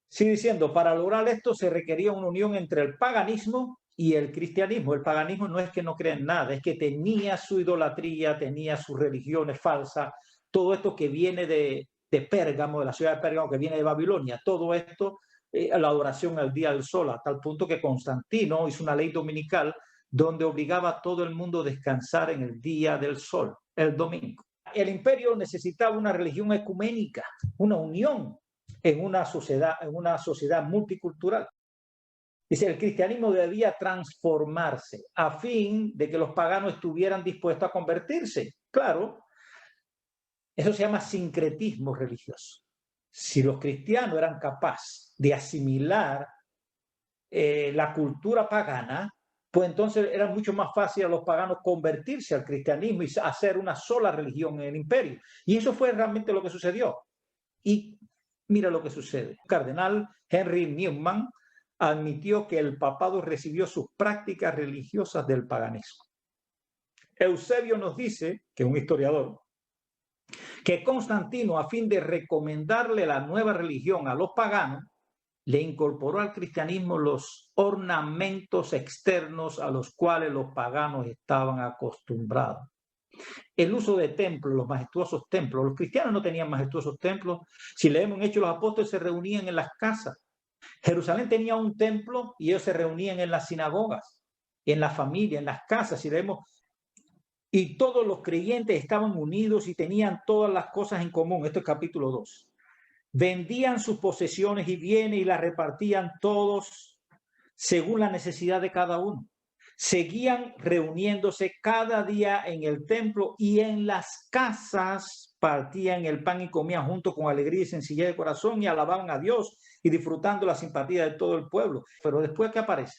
Sigue diciendo, para lograr esto se requería una unión entre el paganismo y el cristianismo. El paganismo no es que no crea en nada, es que tenía su idolatría, tenía sus religiones falsas, todo esto que viene de Pérgamo, de la ciudad de Pérgamo, que viene de Babilonia, todo esto, la adoración al día del sol, a tal punto que Constantino hizo una ley dominical donde obligaba a todo el mundo a descansar en el día del sol, el domingo. El imperio necesitaba una religión ecuménica, una unión en una sociedad multicultural. Dice, el cristianismo debía transformarse a fin de que los paganos estuvieran dispuestos a convertirse. Claro, eso se llama sincretismo religioso. Si los cristianos eran capaces de asimilar la cultura pagana, pues entonces era mucho más fácil a los paganos convertirse al cristianismo y hacer una sola religión en el imperio. Y eso fue realmente lo que sucedió. Y mira lo que sucede. El cardenal Henry Newman admitió que el papado recibió sus prácticas religiosas del paganismo. Eusebio nos dice, que es un historiador, que Constantino, a fin de recomendarle la nueva religión a los paganos, le incorporó al cristianismo los ornamentos externos a los cuales los paganos estaban acostumbrados. El uso de templos, los majestuosos templos. Los cristianos no tenían majestuosos templos. Si leemos en Hechos, los apóstoles se reunían en las casas. Jerusalén tenía un templo y ellos se reunían en las sinagogas, en la familia, en las casas. Si leemos, y todos los creyentes estaban unidos y tenían todas las cosas en común. Esto es capítulo 2. Vendían sus posesiones y bienes y las repartían todos según la necesidad de cada uno. Seguían reuniéndose cada día en el templo y en las casas partían el pan y comían juntos con alegría y sencillez de corazón y alababan a Dios y disfrutando la simpatía de todo el pueblo. Pero después, ¿qué aparece?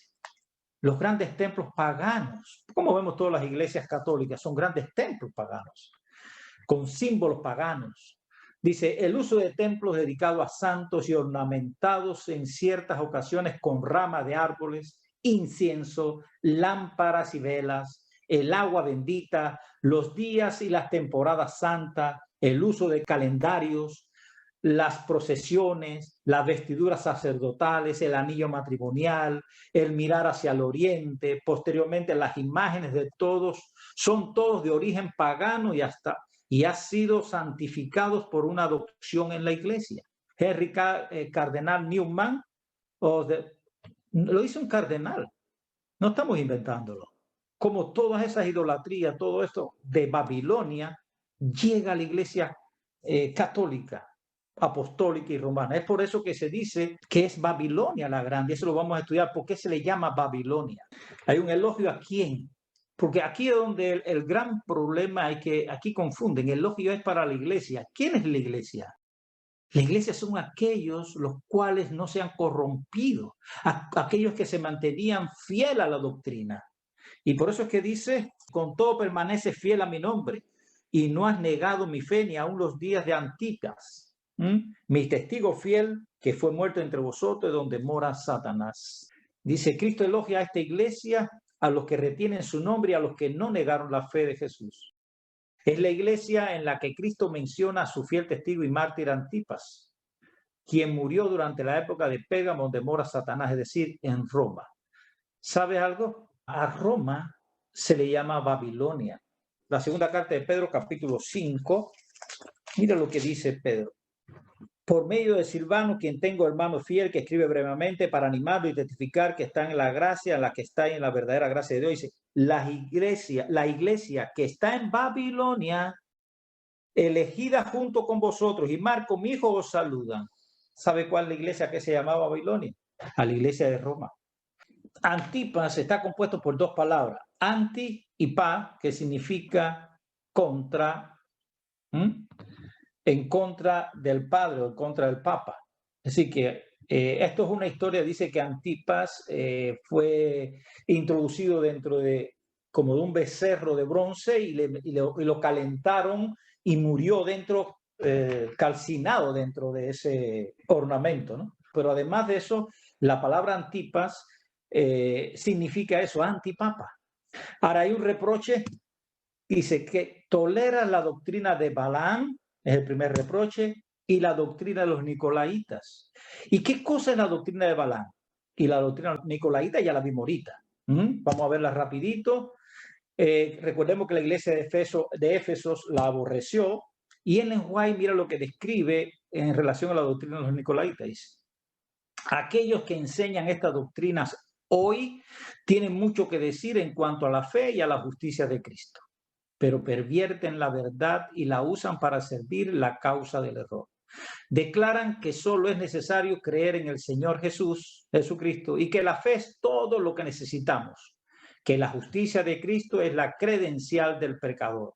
Los grandes templos paganos. Como vemos, todas las iglesias católicas son grandes templos paganos, con símbolos paganos. Dice, el uso de templos dedicados a santos y ornamentados en ciertas ocasiones con ramas de árboles, incienso, lámparas y velas, el agua bendita, los días y las temporadas santas, el uso de calendarios, las procesiones, las vestiduras sacerdotales, el anillo matrimonial, el mirar hacia el oriente, posteriormente las imágenes de todos, son todos de origen pagano y han sido santificados por una adopción en la iglesia. Henry Cardenal Newman lo hizo un cardenal, no estamos inventándolo. Como todas esas idolatrías, todo esto de Babilonia llega a la iglesia católica, apostólica y romana. Es por eso que se dice que es Babilonia la grande. Eso lo vamos a estudiar. ¿Por qué se le llama Babilonia? Hay un elogio a quién. Porque aquí es donde el gran problema es que aquí confunden. El elogio es para la iglesia. ¿Quién es la iglesia? La iglesia son aquellos los cuales no se han corrompido, aquellos que se mantenían fiel a la doctrina. Y por eso es que dice, con todo permanece fiel a mi nombre y no has negado mi fe ni aun los días de Antipas, mi testigo fiel que fue muerto entre vosotros donde mora Satanás. Dice, Cristo elogia a esta iglesia, a los que retienen su nombre y a los que no negaron la fe de Jesús. Es la iglesia en la que Cristo menciona a su fiel testigo y mártir Antipas, quien murió durante la época de Pérgamo donde mora Satanás, es decir, en Roma. ¿Sabes algo? A Roma se le llama Babilonia. La segunda carta de Pedro, capítulo 5, mira lo que dice Pedro. Por medio de Silvano, quien tengo hermano fiel, que escribe brevemente para animarlo y testificar que está en la gracia, en la que está en la verdadera gracia de Dios. Dice, la iglesia que está en Babilonia, elegida junto con vosotros, y Marco, mi hijo, os saludan. ¿Sabe cuál es la iglesia que se llamaba Babilonia? A la iglesia de Roma. Antipas está compuesto por dos palabras, anti y pa, que significa contra, en contra del padre o en contra del papa. Así que esto es una historia, dice que Antipas fue introducido dentro de como de un becerro de bronce y lo calentaron y murió dentro, calcinado dentro de ese ornamento, ¿no? Pero además de eso, la palabra Antipas significa eso, antipapa. Ahora hay un reproche, dice que tolera la doctrina de Balaam, es el primer reproche, y la doctrina de los nicolaitas. ¿Y qué cosa es la doctrina de Balaam? Y la doctrina nicolaita ya la vimos ahorita. Vamos a verla rapidito. Recordemos que la iglesia de Éfesos la aborreció, y Ellen White mira lo que describe en relación a la doctrina de los nicolaitas. Dice, aquellos que enseñan estas doctrinas hoy tienen mucho que decir en cuanto a la fe y a la justicia de Cristo, pero pervierten la verdad y la usan para servir la causa del error. Declaran que solo es necesario creer en el Señor Jesucristo, y que la fe es todo lo que necesitamos, que la justicia de Cristo es la credencial del pecador,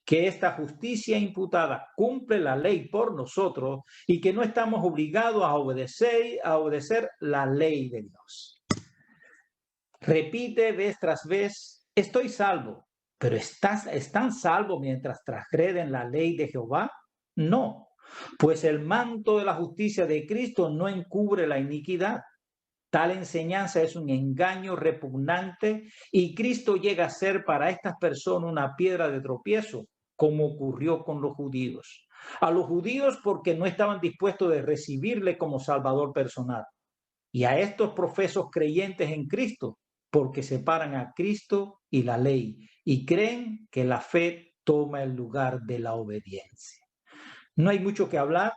que esta justicia imputada cumple la ley por nosotros y que no estamos obligados a obedecer la ley de Dios. Repite vez tras vez, estoy salvo, pero ¿están salvos mientras transgreden la ley de Jehová? No, pues el manto de la justicia de Cristo no encubre la iniquidad. Tal enseñanza es un engaño repugnante y Cristo llega a ser para estas personas una piedra de tropiezo, como ocurrió con los judíos. A los judíos porque no estaban dispuestos a recibirle como Salvador personal. Y a estos profesos creyentes en Cristo porque separan a Cristo y la ley y creen que la fe toma el lugar de la obediencia. No hay mucho que hablar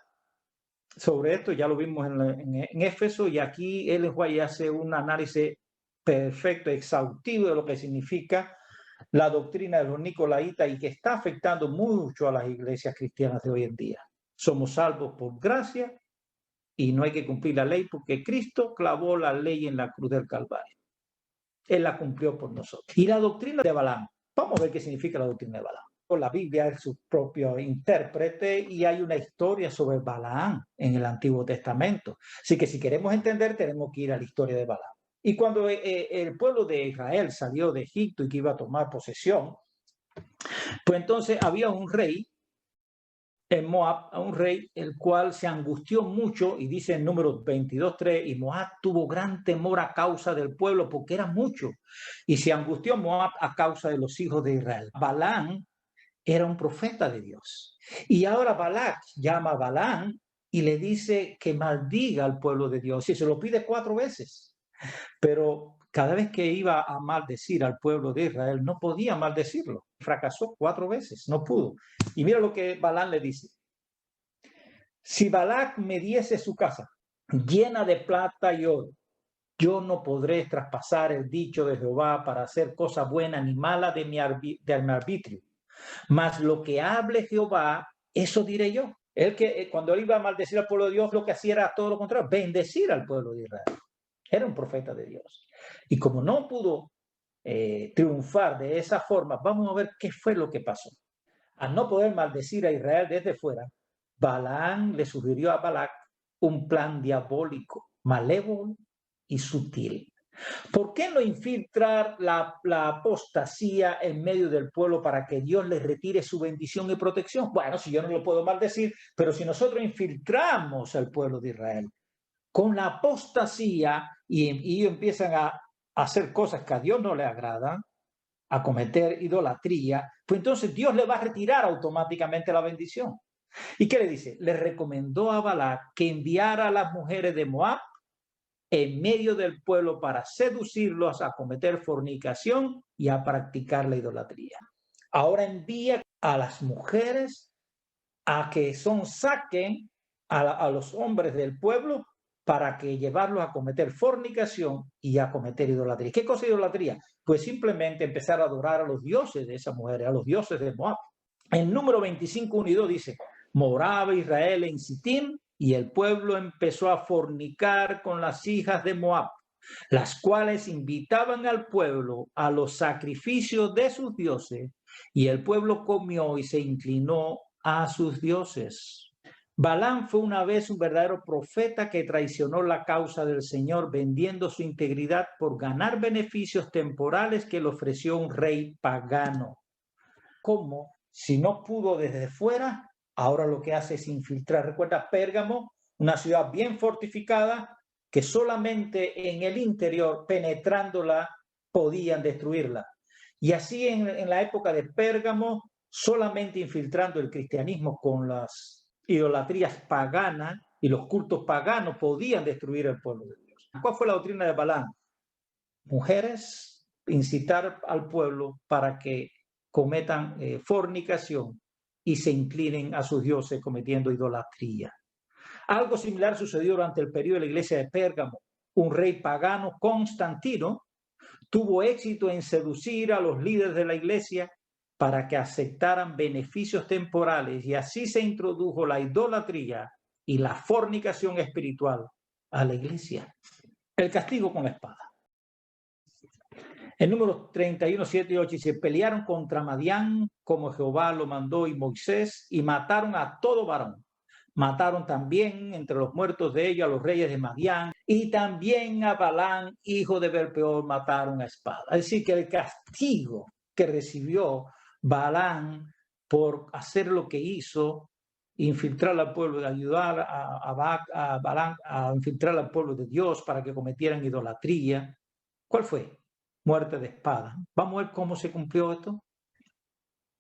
sobre esto, ya lo vimos en Éfeso, y aquí Ellen White hace un análisis perfecto, exhaustivo de lo que significa la doctrina de los nicolaitas y que está afectando mucho a las iglesias cristianas de hoy en día. Somos salvos por gracia y no hay que cumplir la ley porque Cristo clavó la ley en la cruz del Calvario. Él la cumplió por nosotros. Y la doctrina de Balaam, vamos a ver qué significa la doctrina de Balaam. La Biblia es su propio intérprete y hay una historia sobre Balaam en el Antiguo Testamento. Así que si queremos entender, tenemos que ir a la historia de Balaam. Y cuando el pueblo de Israel salió de Egipto y que iba a tomar posesión, pues entonces había un rey en Moab, a un rey el cual se angustió mucho, y dice en Números 22:3, y Moab tuvo gran temor a causa del pueblo porque era mucho, y se angustió Moab a causa de los hijos de Israel. Balaam era un profeta de Dios, y ahora Balac llama a Balaam y le dice que maldiga al pueblo de Dios. Y se lo pide 4 veces. Pero cada vez que iba a maldecir al pueblo de Israel, no podía maldecirlo. Fracasó 4 veces, no pudo. Y mira lo que Balaam le dice. Si Balac me diese su casa llena de plata y oro, yo no podré traspasar el dicho de Jehová para hacer cosa buena ni mala de mi arbitrio. Mas lo que hable Jehová, eso diré yo. Él que cuando él iba a maldecir al pueblo de Dios, lo que hacía era todo lo contrario, bendecir al pueblo de Israel. Era un profeta de Dios. Y como no pudo triunfar de esa forma, vamos a ver qué fue lo que pasó. Al no poder maldecir a Israel desde fuera, Balaam le sugirió a Balac un plan diabólico, malévolo y sutil. ¿Por qué no infiltrar la apostasía en medio del pueblo para que Dios les retire su bendición y protección? Bueno, si yo no lo puedo maldecir, pero si nosotros infiltramos al pueblo de Israel con la apostasía y ellos empiezan a hacer cosas que a Dios no le agradan, a cometer idolatría, pues entonces Dios le va a retirar automáticamente la bendición. ¿Y qué le dice? Le recomendó a Balac que enviara a las mujeres de Moab en medio del pueblo para seducirlos a cometer fornicación y a practicar la idolatría. Ahora envía a las mujeres a que saquen a los hombres del pueblo para que llevarlos a cometer fornicación y a cometer idolatría. ¿Qué cosa es idolatría? Pues simplemente empezar a adorar a los dioses de esas mujeres, a los dioses de Moab. El número 25, 1 y 2 dice, moraba Israel en Sittim y el pueblo empezó a fornicar con las hijas de Moab, las cuales invitaban al pueblo a los sacrificios de sus dioses, y el pueblo comió y se inclinó a sus dioses. Balaam fue una vez un verdadero profeta que traicionó la causa del Señor vendiendo su integridad por ganar beneficios temporales que le ofreció un rey pagano. ¿Cómo? Si no pudo desde fuera, ahora lo que hace es infiltrar. Recuerda Pérgamo, una ciudad bien fortificada que solamente en el interior, penetrándola, podían destruirla. Y así en la época de Pérgamo, solamente infiltrando el cristianismo con las idolatrías paganas y los cultos paganos podían destruir el pueblo de Dios. ¿Cuál fue la doctrina de Balaam? Mujeres, incitar al pueblo para que cometan fornicación y se inclinen a sus dioses cometiendo idolatría. Algo similar sucedió durante el periodo de la iglesia de Pérgamo. Un rey pagano, Constantino, tuvo éxito en seducir a los líderes de la iglesia para que aceptaran beneficios temporales y así se introdujo la idolatría y la fornicación espiritual a la iglesia. El castigo con la espada. El número 31, 7 y 8 dice, pelearon contra Madián como Jehová lo mandó y Moisés y mataron a todo varón. Mataron también entre los muertos de ellos a los reyes de Madián y también a Balaam, hijo de Beor, mataron a espada. Es decir, que el castigo que recibió Balaam por hacer lo que hizo, infiltrar al pueblo, de ayudar a Balaam a infiltrar al pueblo de Dios para que cometieran idolatría, ¿cuál fue? Muerte de espada. Vamos a ver cómo se cumplió esto.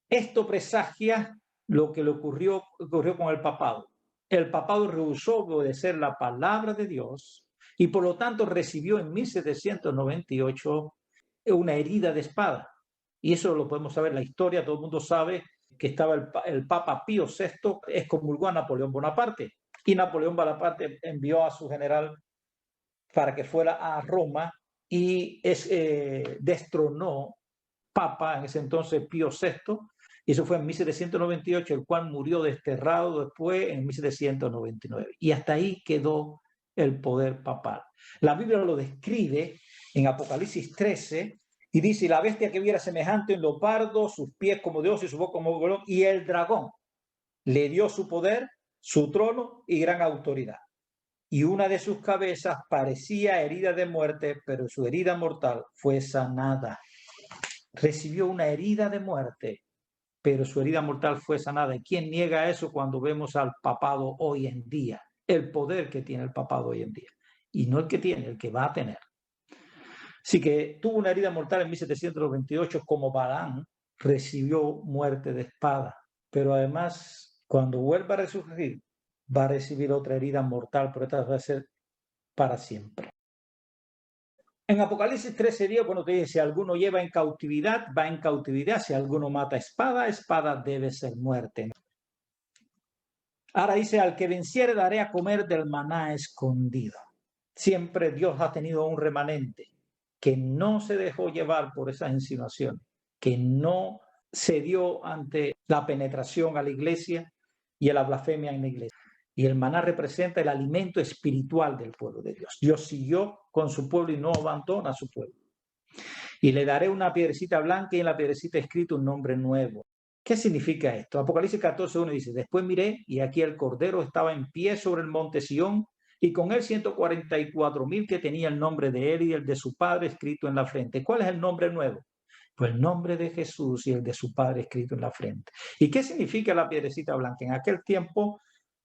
Esto presagia lo que le ocurrió con el papado. El papado rehusó obedecer la palabra de Dios y por lo tanto recibió en 1798 una herida de espada. Y eso lo podemos saber en la historia, todo el mundo sabe que estaba el Papa Pío VI, excomulgó a Napoleón Bonaparte y Napoleón Bonaparte envió a su general para que fuera a Roma y destronó Papa en ese entonces Pío VI, y eso fue en 1798, el cual murió desterrado después en 1799. Y hasta ahí quedó el poder papal. La Biblia lo describe en Apocalipsis 13 y dice, la bestia que viera semejante en leopardo, sus pies como de oso y su boca como de león, y el dragón le dio su poder, su trono y gran autoridad. Y una de sus cabezas parecía herida de muerte, pero su herida mortal fue sanada. Recibió una herida de muerte, pero su herida mortal fue sanada. ¿Y quién niega eso cuando vemos al papado hoy en día? El poder que tiene el papado hoy en día. Y no el que tiene, el que va a tener. Así que tuvo una herida mortal en 1728 como Balaam, recibió muerte de espada. Pero además, cuando vuelva a resurgir, va a recibir otra herida mortal, pero esta va a ser para siempre. En Apocalipsis 13:10, bueno, te dice, si alguno lleva en cautividad, va en cautividad. Si alguno mata espada, espada debe ser muerte. Ahora dice, al que venciere daré a comer del maná escondido. Siempre Dios ha tenido un remanente que no se dejó llevar por esas insinuaciones, que no cedió ante la penetración a la iglesia y a la blasfemia en la iglesia. Y el maná representa el alimento espiritual del pueblo de Dios. Dios siguió con su pueblo y no abandona a su pueblo. Y le daré una piedrecita blanca y en la piedrecita escrito un nombre nuevo. ¿Qué significa esto? Apocalipsis 14:1 dice, después miré y aquí el Cordero estaba en pie sobre el monte Sión y con él 144,000 que tenía el nombre de él y el de su padre escrito en la frente. ¿Cuál es el nombre nuevo? Pues el nombre de Jesús y el de su padre escrito en la frente. ¿Y qué significa la piedrecita blanca? En aquel tiempo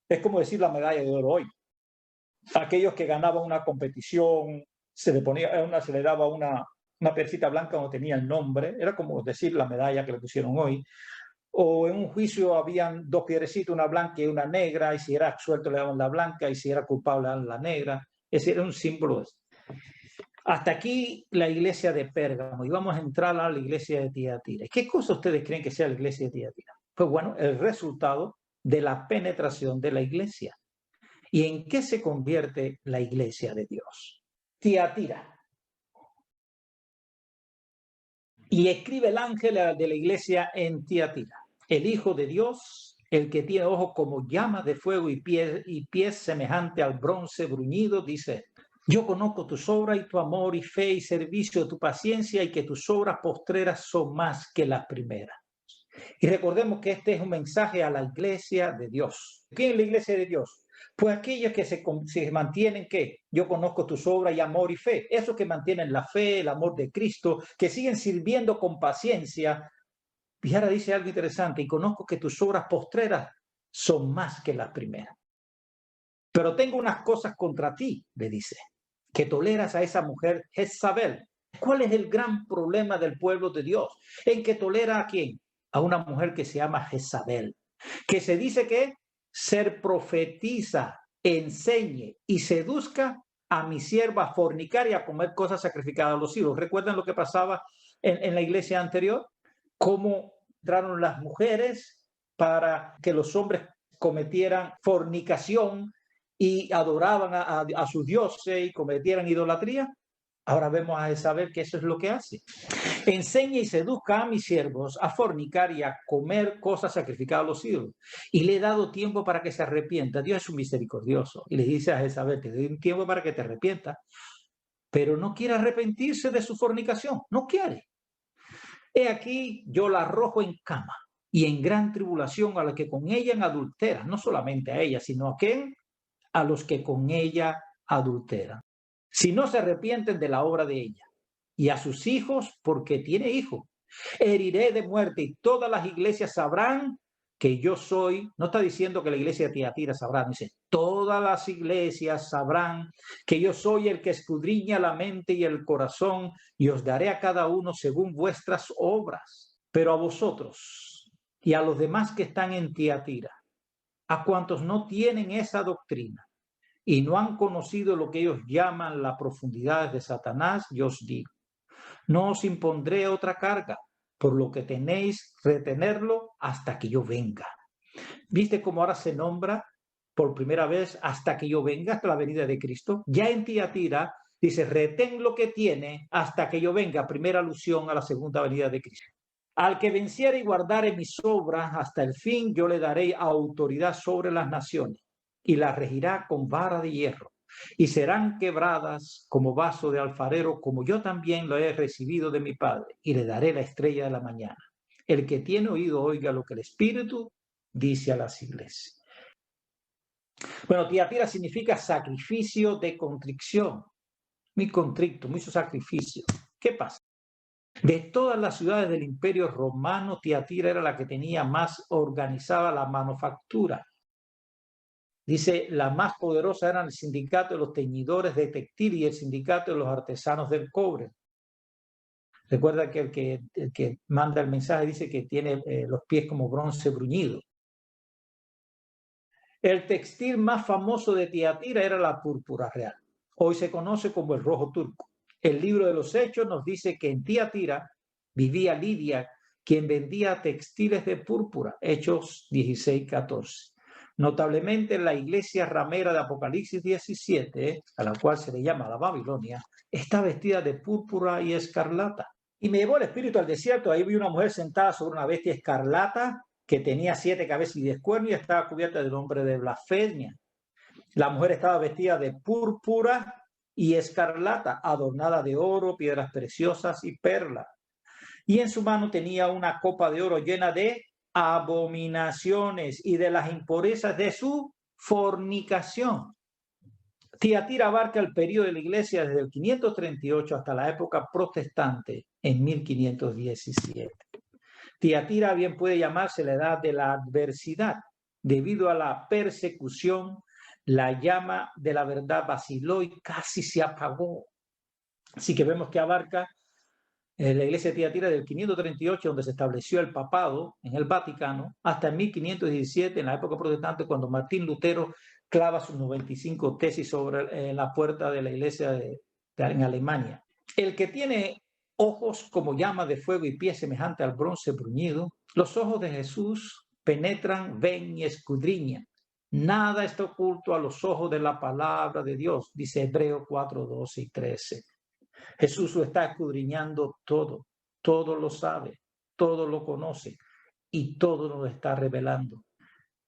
es como decir la medalla de oro hoy. Aquellos que ganaban una competición, se le daba una piedrecita blanca donde tenía el nombre, era como decir la medalla que le pusieron hoy. O en un juicio habían dos piedrecitas, una blanca y una negra, y si era absuelto le daban la blanca, y si era culpable le daban la negra. Ese era un símbolo. Hasta aquí la iglesia de Pérgamo, y vamos a entrar a la iglesia de Tiatira. ¿Qué cosa ustedes creen que sea la iglesia de Tiatira? Pues bueno, el resultado de la penetración de la iglesia. ¿Y en qué se convierte la iglesia de Dios? Tiatira. Y escribe el ángel de la iglesia en Tiatira. El Hijo de Dios, el que tiene ojos como llamas de fuego y pies semejante al bronce bruñido, dice, yo conozco tus obras y tu amor y fe y servicio, tu paciencia y que tus obras postreras son más que las primeras. Y recordemos que este es un mensaje a la iglesia de Dios. ¿Quién es la iglesia de Dios? Pues aquellos que se mantienen, ¿qué? Yo conozco tus obras y amor y fe. Esos que mantienen la fe, el amor de Cristo, que siguen sirviendo con paciencia. Y ahora dice algo interesante, y conozco que tus obras postreras son más que las primeras. Pero tengo unas cosas contra ti, le dice, que toleras a esa mujer Jezabel. ¿Cuál es el gran problema del pueblo de Dios? En que tolera a quién? A una mujer que se llama Jezabel, que se dice que ser profetiza, enseñe y seduzca a mi sierva a fornicar y a comer cosas sacrificadas a los ídolos. ¿Recuerdan lo que pasaba en la iglesia anterior? Cómo entraron las mujeres para que los hombres cometieran fornicación y adoraban a sus dioses y cometieran idolatría. Ahora vemos a Jezabel que eso es lo que hace. Enseña y seduzca a mis siervos a fornicar y a comer cosas sacrificadas a los ídolos. Y le he dado tiempo para que se arrepienta. Dios es un misericordioso. Y le dice a Jezabel, te doy un tiempo para que te arrepientas. Pero no quiere arrepentirse de su fornicación. No quiere. He aquí, yo la arrojo en cama y en gran tribulación a los que con ella adulteran. No solamente a ella, sino a los que con ella adulteran. Si no se arrepienten de la obra de ella, y a sus hijos, porque tiene hijos, heriré de muerte, y todas las iglesias sabrán que yo soy, no está diciendo que la iglesia de Tiatira sabrá, dice, todas las iglesias sabrán que yo soy el que escudriña la mente y el corazón, y os daré a cada uno según vuestras obras. Pero a vosotros y a los demás que están en Tiatira, a cuantos no tienen esa doctrina, y no han conocido lo que ellos llaman la profundidad de Satanás, yo os digo, no os impondré otra carga, por lo que tenéis retenerlo hasta que yo venga. ¿Viste cómo ahora se nombra por primera vez hasta que yo venga, hasta la venida de Cristo? Ya en Tiatira dice, retén lo que tiene hasta que yo venga, primera alusión a la segunda venida de Cristo. Al que venciere y guardare mis obras hasta el fin, yo le daré autoridad sobre las naciones y las regirá con vara de hierro, y serán quebradas como vaso de alfarero, como yo también lo he recibido de mi Padre, y le daré la estrella de la mañana. El que tiene oído, oiga lo que el Espíritu dice a las iglesias. Bueno, Tiatira significa sacrificio de contrición. Muy contrito, mucho sacrificio. ¿Qué pasa? De todas las ciudades del Imperio Romano, Tiatira era la que tenía más organizada la manufactura. Dice, la más poderosa eran el sindicato de los teñidores de textil y el sindicato de los artesanos del cobre. Recuerda que el que manda el mensaje dice que tiene los pies como bronce bruñido. El textil más famoso de Tiatira era la púrpura real. Hoy se conoce como el rojo turco. El libro de los Hechos nos dice que en Tiatira vivía Lidia, quien vendía textiles de púrpura. Hechos 16:14. Notablemente, la iglesia ramera de Apocalipsis 17, a la cual se le llama la Babilonia, está vestida de púrpura y escarlata. Y me llevó el espíritu al desierto. Ahí vi una mujer sentada sobre una bestia escarlata que tenía 7 cabezas y 10 cuernos y estaba cubierta de nombre de blasfemia. La mujer estaba vestida de púrpura y escarlata, adornada de oro, piedras preciosas y perlas. Y en su mano tenía una copa de oro llena de abominaciones y de las impurezas de su fornicación. Tiatira abarca el periodo de la iglesia desde el 538 hasta la época protestante en 1517. Tiatira bien puede llamarse la edad de la adversidad. Debido a la persecución, la llama de la verdad vaciló y casi se apagó. Así que vemos que abarca la iglesia de Tiatira del 538, donde se estableció el papado en el Vaticano, hasta 1517, en la época protestante, cuando Martín Lutero clava sus 95 tesis sobre la puerta de la iglesia en Alemania. El que tiene ojos como llama de fuego y pies semejante al bronce bruñido, los ojos de Jesús penetran, ven y escudriñan. Nada está oculto a los ojos de la palabra de Dios, dice Hebreos 4, 12 y 13. Jesús lo está escudriñando todo, todo lo sabe, todo lo conoce y todo nos lo está revelando.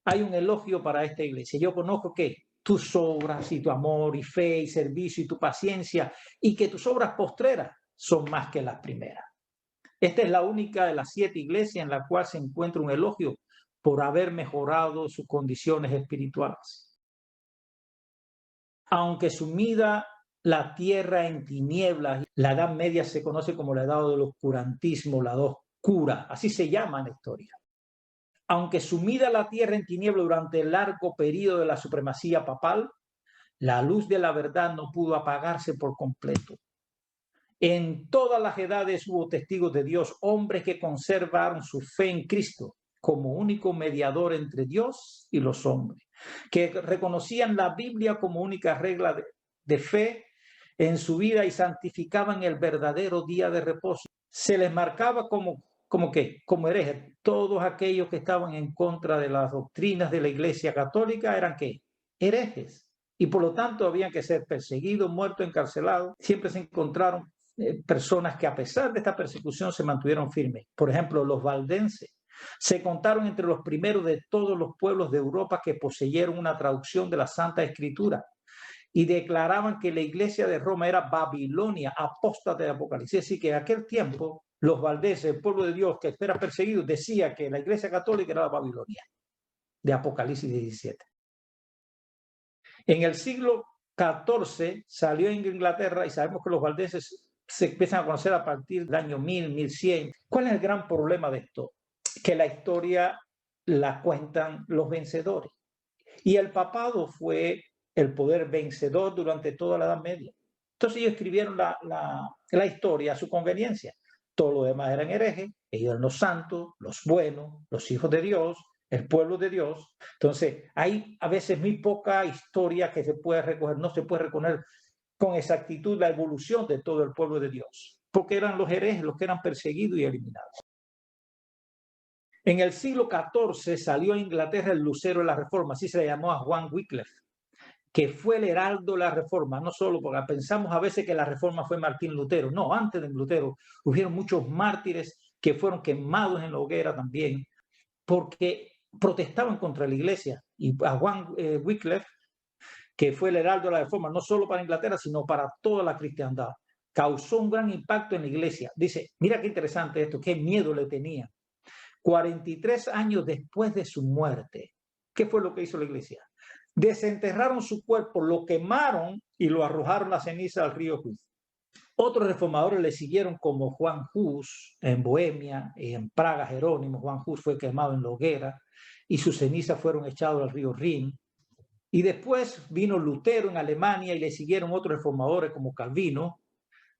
Hay un elogio para esta iglesia. Yo conozco que tus obras y tu amor y fe y servicio y tu paciencia y que tus obras postreras son más que las primeras. Esta es la única de las 7 iglesias en la cual se encuentra un elogio por haber mejorado sus condiciones espirituales. Aunque sumida la tierra en tinieblas, la Edad Media se conoce como la Edad del Oscurantismo, la Edad Oscura, así se llama en la historia. Aunque sumida la tierra en tinieblas durante el largo periodo de la supremacía papal, la luz de la verdad no pudo apagarse por completo. En todas las edades hubo testigos de Dios, hombres que conservaron su fe en Cristo como único mediador entre Dios y los hombres, que reconocían la Biblia como única regla de fe en su vida y santificaban el verdadero día de reposo. Se les marcaba como herejes. Todos aquellos que estaban en contra de las doctrinas de la Iglesia Católica eran ¿qué? Herejes. Y por lo tanto habían que ser perseguidos, muertos, encarcelados. Siempre se encontraron personas que a pesar de esta persecución se mantuvieron firmes. Por ejemplo, los valdenses se contaron entre los primeros de todos los pueblos de Europa que poseyeron una traducción de la Santa Escritura y declaraban que la iglesia de Roma era Babilonia, apóstata de Apocalipsis. Así que en aquel tiempo los valdenses, el pueblo de Dios que era perseguido, decía que la iglesia católica era la Babilonia de Apocalipsis 17. En el siglo XIV salió en Inglaterra y sabemos que los valdenses se empiezan a conocer a partir del año 1000, 1100. ¿Cuál es el gran problema de esto? Que la historia la cuentan los vencedores. Y el papado fue el poder vencedor durante toda la Edad Media. Entonces ellos escribieron la historia a su conveniencia. Todo lo demás eran herejes, ellos eran los santos, los buenos, los hijos de Dios, el pueblo de Dios. Entonces hay a veces muy poca historia que se puede recoger, no se puede recoger con exactitud la evolución de todo el pueblo de Dios, porque eran los herejes los que eran perseguidos y eliminados. En el siglo XIV salió a Inglaterra el lucero de la Reforma, así se le llamó a Juan Wycliffe, que fue el heraldo de la Reforma, no solo porque pensamos a veces que la Reforma fue Martín Lutero, no, antes de Lutero hubieron muchos mártires que fueron quemados en la hoguera también, porque protestaban contra la iglesia, y a Juan Wycliffe, que fue el heraldo de la Reforma, no solo para Inglaterra, sino para toda la cristiandad, causó un gran impacto en la iglesia. Dice, mira qué interesante esto, qué miedo le tenía. 43 años después de su muerte, ¿qué fue lo que hizo la iglesia? Desenterraron su cuerpo, lo quemaron y lo arrojaron la ceniza al río Hus. Otros reformadores le siguieron como Juan Hus en Bohemia, en Praga Jerónimo. Juan Hus fue quemado en la hoguera y sus cenizas fueron echadas al río Rin. Y después vino Lutero en Alemania y le siguieron otros reformadores como Calvino.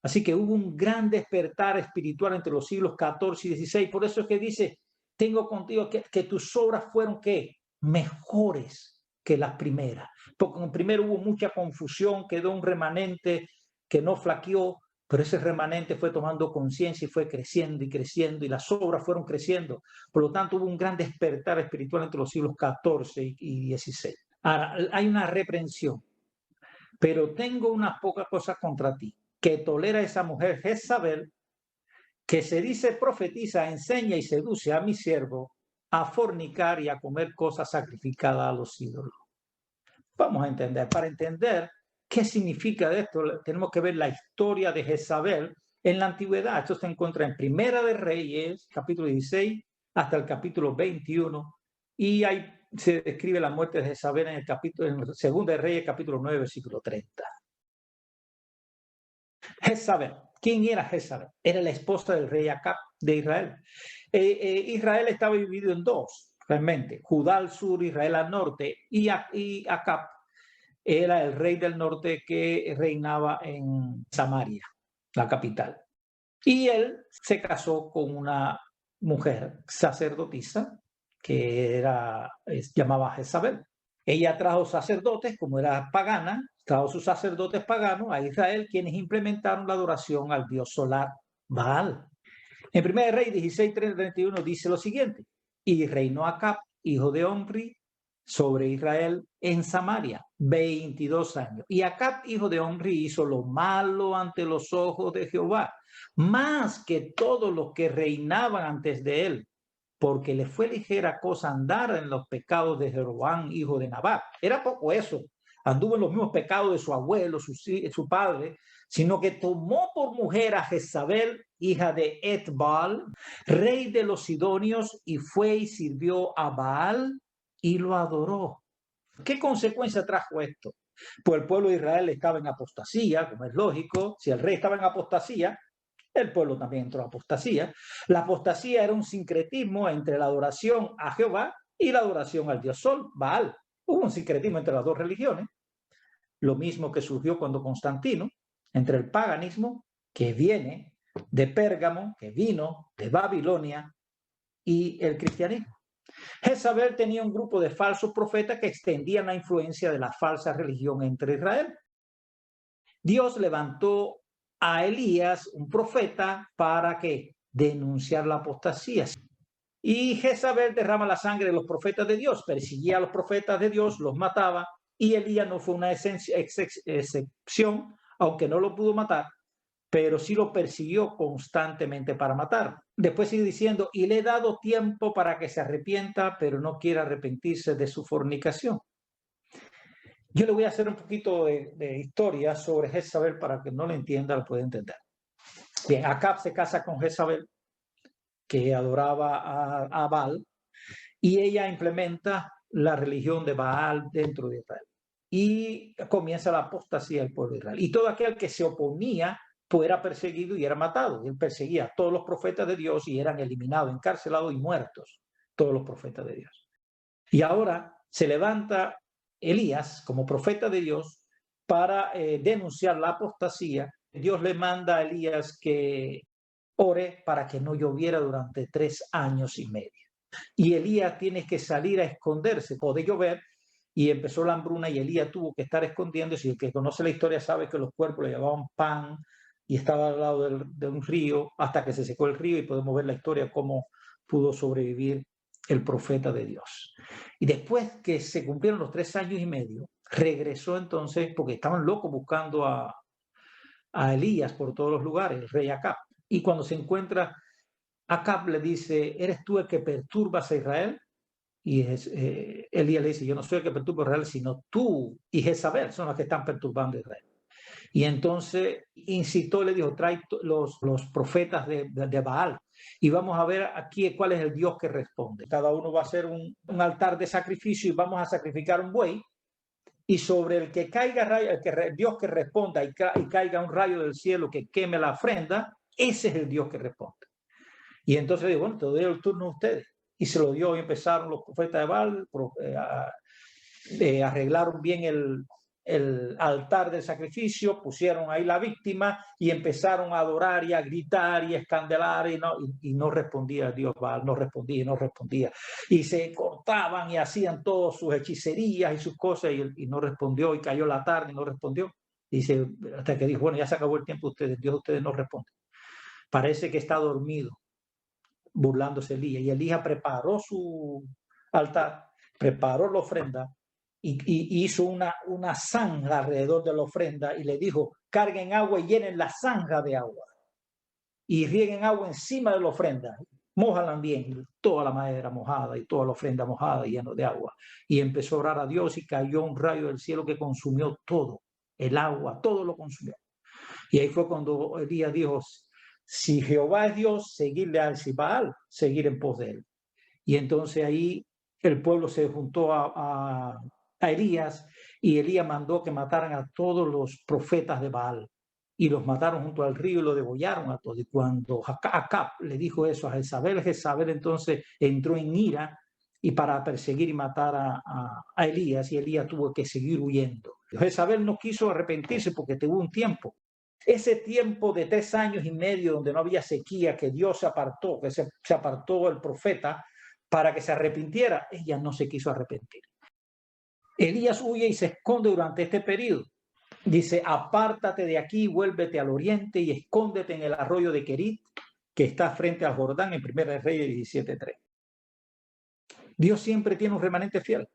Así que hubo un gran despertar espiritual entre los siglos XIV y XVI. Por eso es que dice, tengo contigo que tus obras fueron ¿qué? Mejores que las primeras, porque en el primero hubo mucha confusión, quedó un remanente que no flaqueó, pero ese remanente fue tomando conciencia y fue creciendo y creciendo, y las obras fueron creciendo. Por lo tanto, hubo un gran despertar espiritual entre los siglos XIV y XVI. Ahora, hay una reprensión, pero tengo unas pocas cosas contra ti, que tolera esa mujer Jezabel, que se dice profetiza, enseña y seduce a mi siervo a fornicar y a comer cosas sacrificadas a los ídolos. Vamos a entender, para entender qué significa esto, tenemos que ver la historia de Jezabel en la antigüedad. Esto se encuentra en Primera de Reyes, capítulo 16, hasta el capítulo 21, y ahí se describe la muerte de Jezabel en el Segunda de Reyes, capítulo 9, versículo 30. Jezabel. ¿Quién era Jezabel? Era la esposa del rey Acab de Israel. Israel estaba dividido en dos, realmente. Judá al sur, Israel al norte, y Acab era el rey del norte que reinaba en Samaria, la capital. Y él se casó con una mujer sacerdotisa que llamaba Jezabel. Ella trajo sacerdotes, como era pagana, trajo sus sacerdotes paganos a Israel, quienes implementaron la adoración al dios solar Baal. En 1 Rey 16:31 dice lo siguiente: y reinó Acab, hijo de Omri, sobre Israel en Samaria 22 años. Y Acab, hijo de Omri, hizo lo malo ante los ojos de Jehová, más que todos los que reinaban antes de él, porque le fue ligera cosa andar en los pecados de Jeroboam, hijo de Nabat. Era poco eso, anduvo en los mismos pecados de su abuelo, su padre, sino que tomó por mujer a Jezabel, hija de Etbaal, rey de los Sidonios, y fue y sirvió a Baal y lo adoró. ¿Qué consecuencia trajo esto? Pues el pueblo de Israel estaba en apostasía, como es lógico. Si el rey estaba en apostasía, el pueblo también entró en apostasía. La apostasía era un sincretismo entre la adoración a Jehová y la adoración al dios Sol, Baal. Hubo un sincretismo entre las dos religiones. Lo mismo que surgió cuando Constantino, entre el paganismo que viene de Pérgamo, que vino de Babilonia, y el cristianismo. Jezabel tenía un grupo de falsos profetas que extendían la influencia de la falsa religión entre Israel. Dios levantó a Elías, un profeta, para que denunciar la apostasía. Y Jezabel derrama la sangre de los profetas de Dios, perseguía a los profetas de Dios, los mataba, y Elías no fue una excepción, aunque no lo pudo matar, pero sí lo persiguió constantemente para matar. Después sigue diciendo, y le he dado tiempo para que se arrepienta, pero no quiere arrepentirse de su fornicación. Yo le voy a hacer un poquito de historia sobre Jezabel para que no lo entienda, lo pueda entender. Bien, Acab se casa con Jezabel, que adoraba a Baal, y ella implementa la religión de Baal dentro de Israel. Y comienza la apostasía del pueblo de Israel. Y todo aquel que se oponía pues era perseguido y era matado. Él perseguía a todos los profetas de Dios y eran eliminados, encarcelados y muertos todos los profetas de Dios. Y ahora se levanta Elías como profeta de Dios para denunciar la apostasía. Dios le manda a Elías que ore para que no lloviera durante 3 años y medio. Y Elías tiene que salir a esconderse, puede llover, y empezó la hambruna y Elías tuvo que estar escondiéndose. Y el que conoce la historia sabe que los cuerpos le llevaban pan y estaba al lado de un río hasta que se secó el río, y podemos ver la historia cómo pudo sobrevivir el profeta de Dios. Y después que se cumplieron los 3 años y medio, regresó entonces, porque estaban locos buscando a Elías por todos los lugares, el rey Acab. Y cuando se encuentra, Acab le dice, ¿eres tú el que perturbas a Israel? Y Elías le dice, yo no soy el que perturba a Israel, sino tú y Jezabel son los que están perturbando a Israel. Y entonces incitó, le dijo, trae los profetas de Baal y vamos a ver aquí cuál es el Dios que responde. Cada uno va a hacer un altar de sacrificio y vamos a sacrificar un buey, y sobre el que caiga rayo, Dios que responda y caiga un rayo del cielo que queme la ofrenda, ese es el Dios que responde. Y entonces digo, bueno, te doy el turno a ustedes. Y se lo dio y empezaron los profetas de Baal, arreglaron bien el altar del sacrificio, pusieron ahí la víctima y empezaron a adorar y a gritar y a escandalar, y no respondía Dios Baal, no respondía. Y se frotaban y hacían todas sus hechicerías y sus cosas y no respondió, y cayó la tarde y no respondió. Dice, hasta que dijo, bueno, ya se acabó el tiempo de ustedes, Dios ustedes no responden. Parece que está dormido, burlándose Elías. Y Elías preparó su altar, preparó la ofrenda y hizo una zanja alrededor de la ofrenda y le dijo, carguen agua y llenen la zanja de agua. Y rieguen agua encima de la ofrenda. Mójala bien, toda la madera mojada y toda la ofrenda mojada y lleno de agua. Y empezó a orar a Dios y cayó un rayo del cielo que consumió todo, el agua, todo lo consumió. Y ahí fue cuando Elías dijo, si Jehová es Dios, seguirle al Baal, seguir en pos de él. Y entonces ahí el pueblo se juntó a Elías y Elías mandó que mataran a todos los profetas de Baal. Y los mataron junto al río y lo degollaron a todos. Y cuando Acab le dijo eso a Jezabel, Jezabel entonces entró en ira y para perseguir y matar a Elías, y Elías tuvo que seguir huyendo. Jezabel no quiso arrepentirse porque tuvo un tiempo. Ese tiempo de 3 años y medio donde no había sequía, que Dios se apartó, que se apartó el profeta para que se arrepintiera, ella no se quiso arrepentir. Elías huye y se esconde durante este periodo. Dice, apártate de aquí, vuélvete al oriente y escóndete en el arroyo de Querit, que está frente al Jordán, en 1 Reyes 17:3. Dios siempre tiene un remanente fiel.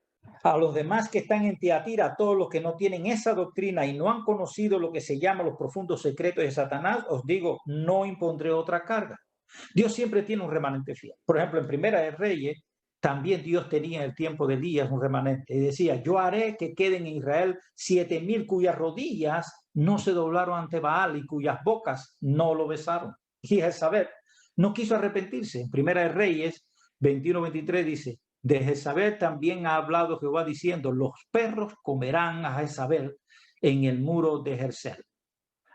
A los demás que están en Tiatira, a todos los que no tienen esa doctrina y no han conocido lo que se llama los profundos secretos de Satanás, os digo, no impondré otra carga. Dios siempre tiene un remanente fiel. Por ejemplo, en 1 Reyes, también Dios tenía en el tiempo de Elías un remanente. Y decía, yo haré que queden en Israel 7,000 cuyas rodillas no se doblaron ante Baal y cuyas bocas no lo besaron. Y Jezabel no quiso arrepentirse. En 1 Reyes 21:23 dice, de Jezabel también ha hablado Jehová diciendo, los perros comerán a Jezabel en el muro de Jerzel.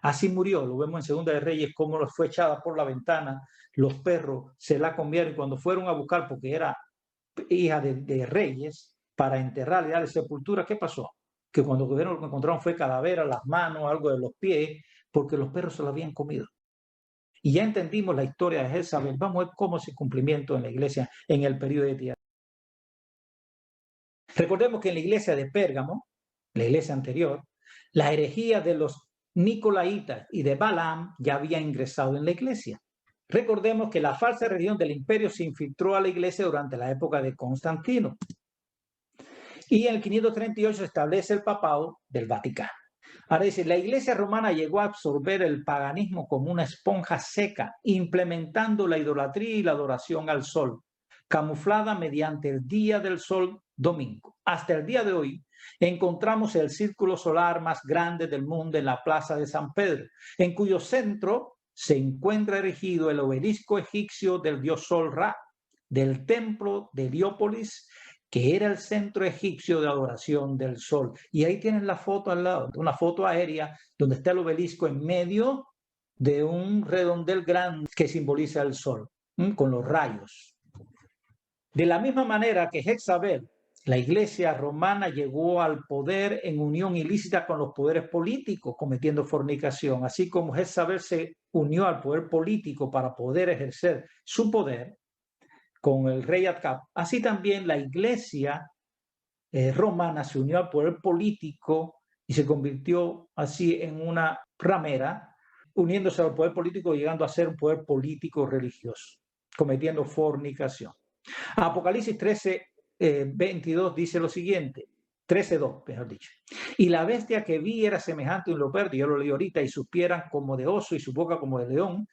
Así murió, lo vemos en 2 Reyes, cómo fue echada por la ventana, los perros se la comieron y cuando fueron a buscar, porque era hija de reyes, para enterrarle y darle sepultura, ¿qué pasó? Que cuando lo que encontraron fue calavera, las manos, algo de los pies, porque los perros se lo habían comido. Y ya entendimos la historia de Jezabel. Vamos a ver cómo es el cumplimiento en la iglesia en el periodo de Tiatira. Recordemos que en la iglesia de Pérgamo, la iglesia anterior, la herejía de los Nicolaitas y de Balaam ya había ingresado en la iglesia. Recordemos que la falsa religión del imperio se infiltró a la iglesia durante la época de Constantino. Y en el 538 se establece el papado del Vaticano. Ahora dice, la iglesia romana llegó a absorber el paganismo como una esponja seca, implementando la idolatría y la adoración al sol, camuflada mediante el día del sol domingo. Hasta el día de hoy encontramos el círculo solar más grande del mundo en la plaza de San Pedro, en cuyo centro se encuentra erigido el obelisco egipcio del dios Sol Ra, del templo de Heliópolis, que era el centro egipcio de adoración del sol. Y ahí tienen la foto al lado, una foto aérea donde está el obelisco en medio de un redondel grande que simboliza el sol, con los rayos. De la misma manera que Jezabel, la iglesia romana llegó al poder en unión ilícita con los poderes políticos, cometiendo fornicación. Así como Jezabel se unió al poder político para poder ejercer su poder con el rey Acab, así también la iglesia romana se unió al poder político y se convirtió así en una ramera, uniéndose al poder político, llegando a ser un poder político religioso, cometiendo fornicación. Apocalipsis 13:22 dice lo siguiente, 13:2, mejor dicho. Y la bestia que vi era semejante a un leopardo, yo lo leí ahorita, y sus pies eran como de oso y su boca como de león.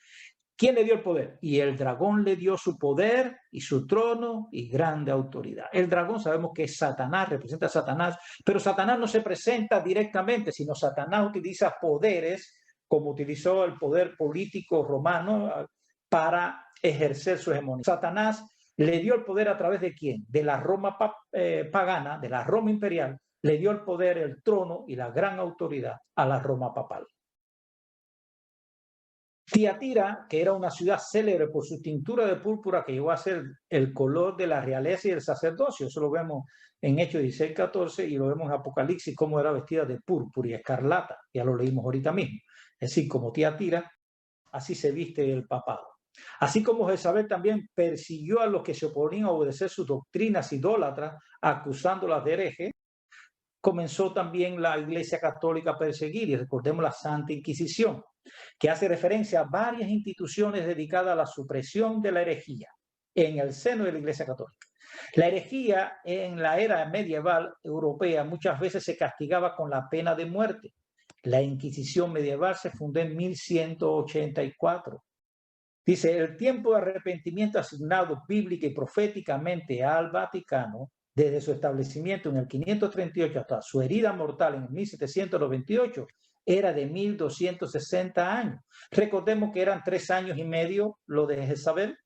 ¿Quién le dio el poder? Y el dragón le dio su poder y su trono y grande autoridad. El dragón sabemos que es Satanás, representa a Satanás, pero Satanás no se presenta directamente, sino Satanás utiliza poderes, como utilizó el poder político romano para ejercer su hegemonía. Satanás le dio el poder a través de ¿quién? De la Roma pagana, de la Roma imperial, le dio el poder, el trono y la gran autoridad a la Roma papal. Tiatira, que era una ciudad célebre por su tintura de púrpura que llegó a ser el color de la realeza y el sacerdocio, eso lo vemos en Hechos 16:14 y lo vemos en Apocalipsis, cómo era vestida de púrpura y escarlata, ya lo leímos ahorita mismo. Es decir, como Tiatira, así se viste el papado. Así como Jezabel también persiguió a los que se oponían a obedecer sus doctrinas idólatras, acusándolas de herejes, comenzó también la Iglesia Católica a perseguir, y recordemos la Santa Inquisición, que hace referencia a varias instituciones dedicadas a la supresión de la herejía en el seno de la Iglesia Católica. La herejía en la era medieval europea muchas veces se castigaba con la pena de muerte. La Inquisición medieval se fundó en 1184. Dice, el tiempo de arrepentimiento asignado bíblica y proféticamente al Vaticano, desde su establecimiento en el 538 hasta su herida mortal en el 1798, era de 1260 años. Recordemos que eran 3 años y medio lo de Jezabel.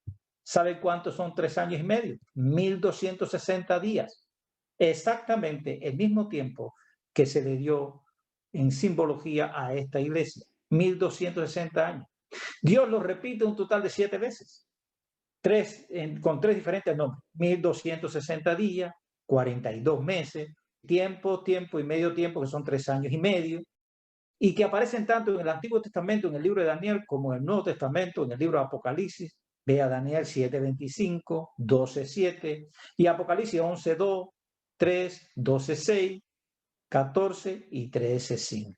¿Sabe cuántos son 3 años y medio? 1260 días. Exactamente el mismo tiempo que se le dio en simbología a esta iglesia. 1260 años. Dios lo repite un total de 7 veces, con 3 diferentes nombres: 1260 días, 42 meses, tiempo y medio tiempo, que son 3 años y medio, y que aparecen tanto en el Antiguo Testamento, en el libro de Daniel, como en el Nuevo Testamento, en el libro de Apocalipsis. Vea Daniel 7:25, 12:7, y Apocalipsis 11:2, 3, 12:6, 14 y 13:5.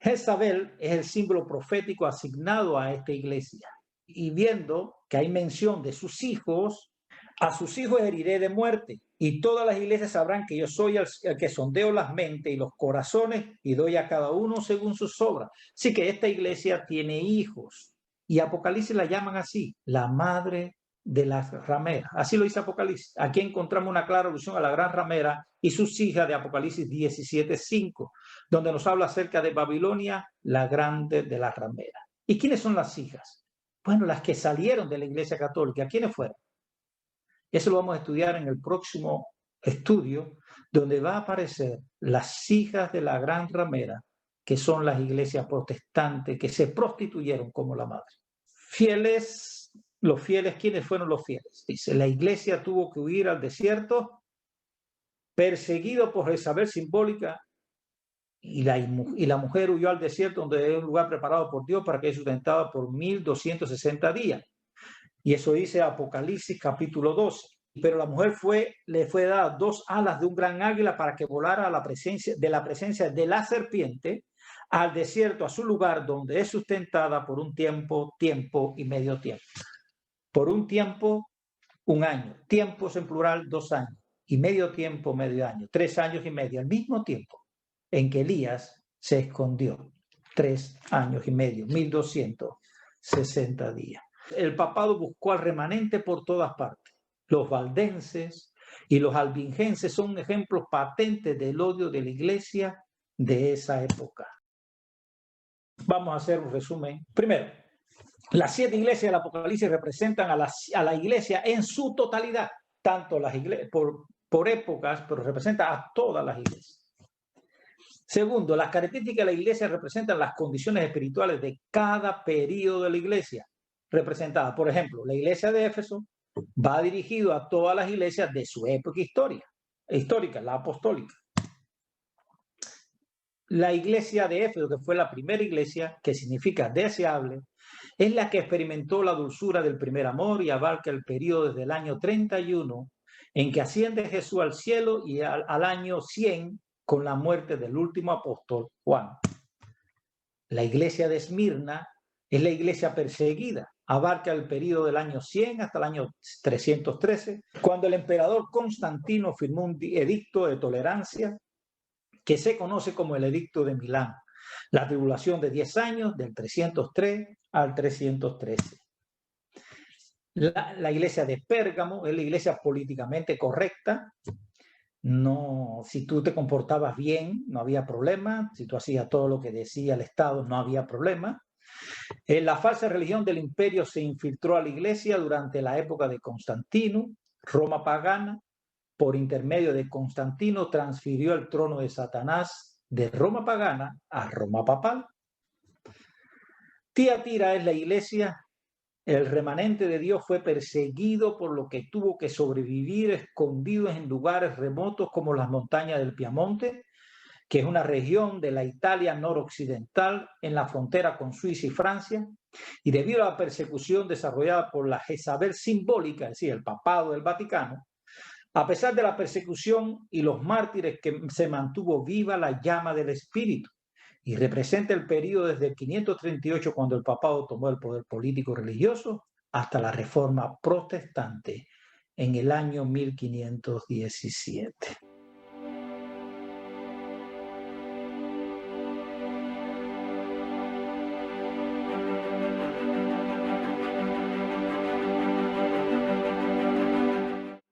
Jezabel es el símbolo profético asignado a esta iglesia. Y viendo que hay mención de sus hijos, a sus hijos heriré de muerte, y todas las iglesias sabrán que yo soy el que sondeo las mentes y los corazones y doy a cada uno según sus obras. Así que esta iglesia tiene hijos, y Apocalipsis la llaman así, la madre de las rameras. Así lo dice Apocalipsis. Aquí encontramos una clara alusión a la gran ramera y sus hijas de Apocalipsis 17:5, donde nos habla acerca de Babilonia, la grande de las rameras. ¿Y quiénes son las hijas? Bueno, las que salieron de la Iglesia Católica. ¿Quiénes fueron? Eso lo vamos a estudiar en el próximo estudio, donde va a aparecer las hijas de la gran ramera, que son las iglesias protestantes que se prostituyeron como la madre. Fieles, los fieles, ¿quiénes fueron los fieles? Dice, la iglesia tuvo que huir al desierto, perseguido por Jezabel simbólica, y la mujer huyó al desierto, donde es un lugar preparado por Dios para que es sustentada por 1260 días. Y eso dice Apocalipsis capítulo 12. Pero la mujer le fue dada 2 alas de un gran águila para que volara a la presencia de la serpiente al desierto, a su lugar donde es sustentada por un tiempo y medio tiempo. Por un tiempo, 1 año. Tiempos en plural, 2 años. Y medio tiempo, medio año. 3 años y medio. Al mismo tiempo en que Elías se escondió. 3 años y medio. 1260 días. El papado buscó al remanente por todas partes. Los valdenses y los albingenses son ejemplos patentes del odio de la iglesia de esa época. Vamos a hacer un resumen. Primero, las 7 iglesias del Apocalipsis representan a la iglesia en su totalidad, tanto las iglesias por épocas, pero representa a todas las iglesias. Segundo, las características de la iglesia representan las condiciones espirituales de cada periodo de la iglesia representada. Por ejemplo, la iglesia de Éfeso va dirigido a todas las iglesias de su época histórica, la apostólica. La iglesia de Éfeso, que fue la primera iglesia, que significa deseable, es la que experimentó la dulzura del primer amor y abarca el periodo desde el año 31 en que asciende Jesús al cielo y al año 100 con la muerte del último apóstol Juan. La iglesia de Esmirna es la iglesia perseguida, abarca el periodo del año 100 hasta el año 313, cuando el emperador Constantino firmó un edicto de tolerancia que se conoce como el Edicto de Milán, la tribulación de 10 años del 303 al 313. La iglesia de Pérgamo es la iglesia políticamente correcta. No, si tú te comportabas bien, no había problema. Si tú hacías todo lo que decía el Estado, no había problema. La falsa religión del imperio se infiltró a la iglesia durante la época de Constantino. Roma pagana, por intermedio de Constantino, transfirió el trono de Satanás de Roma pagana a Roma papal. Tiatira es la iglesia. El remanente de Dios fue perseguido, por lo que tuvo que sobrevivir escondido en lugares remotos como las montañas del Piamonte, que es una región de la Italia noroccidental en la frontera con Suiza y Francia, y debido a la persecución desarrollada por la Jezabel simbólica, es decir, el papado del Vaticano, a pesar de la persecución y los mártires, que se mantuvo viva la llama del espíritu y representa el periodo desde el 538, cuando el papado tomó el poder político religioso, hasta la Reforma protestante en el año 1517.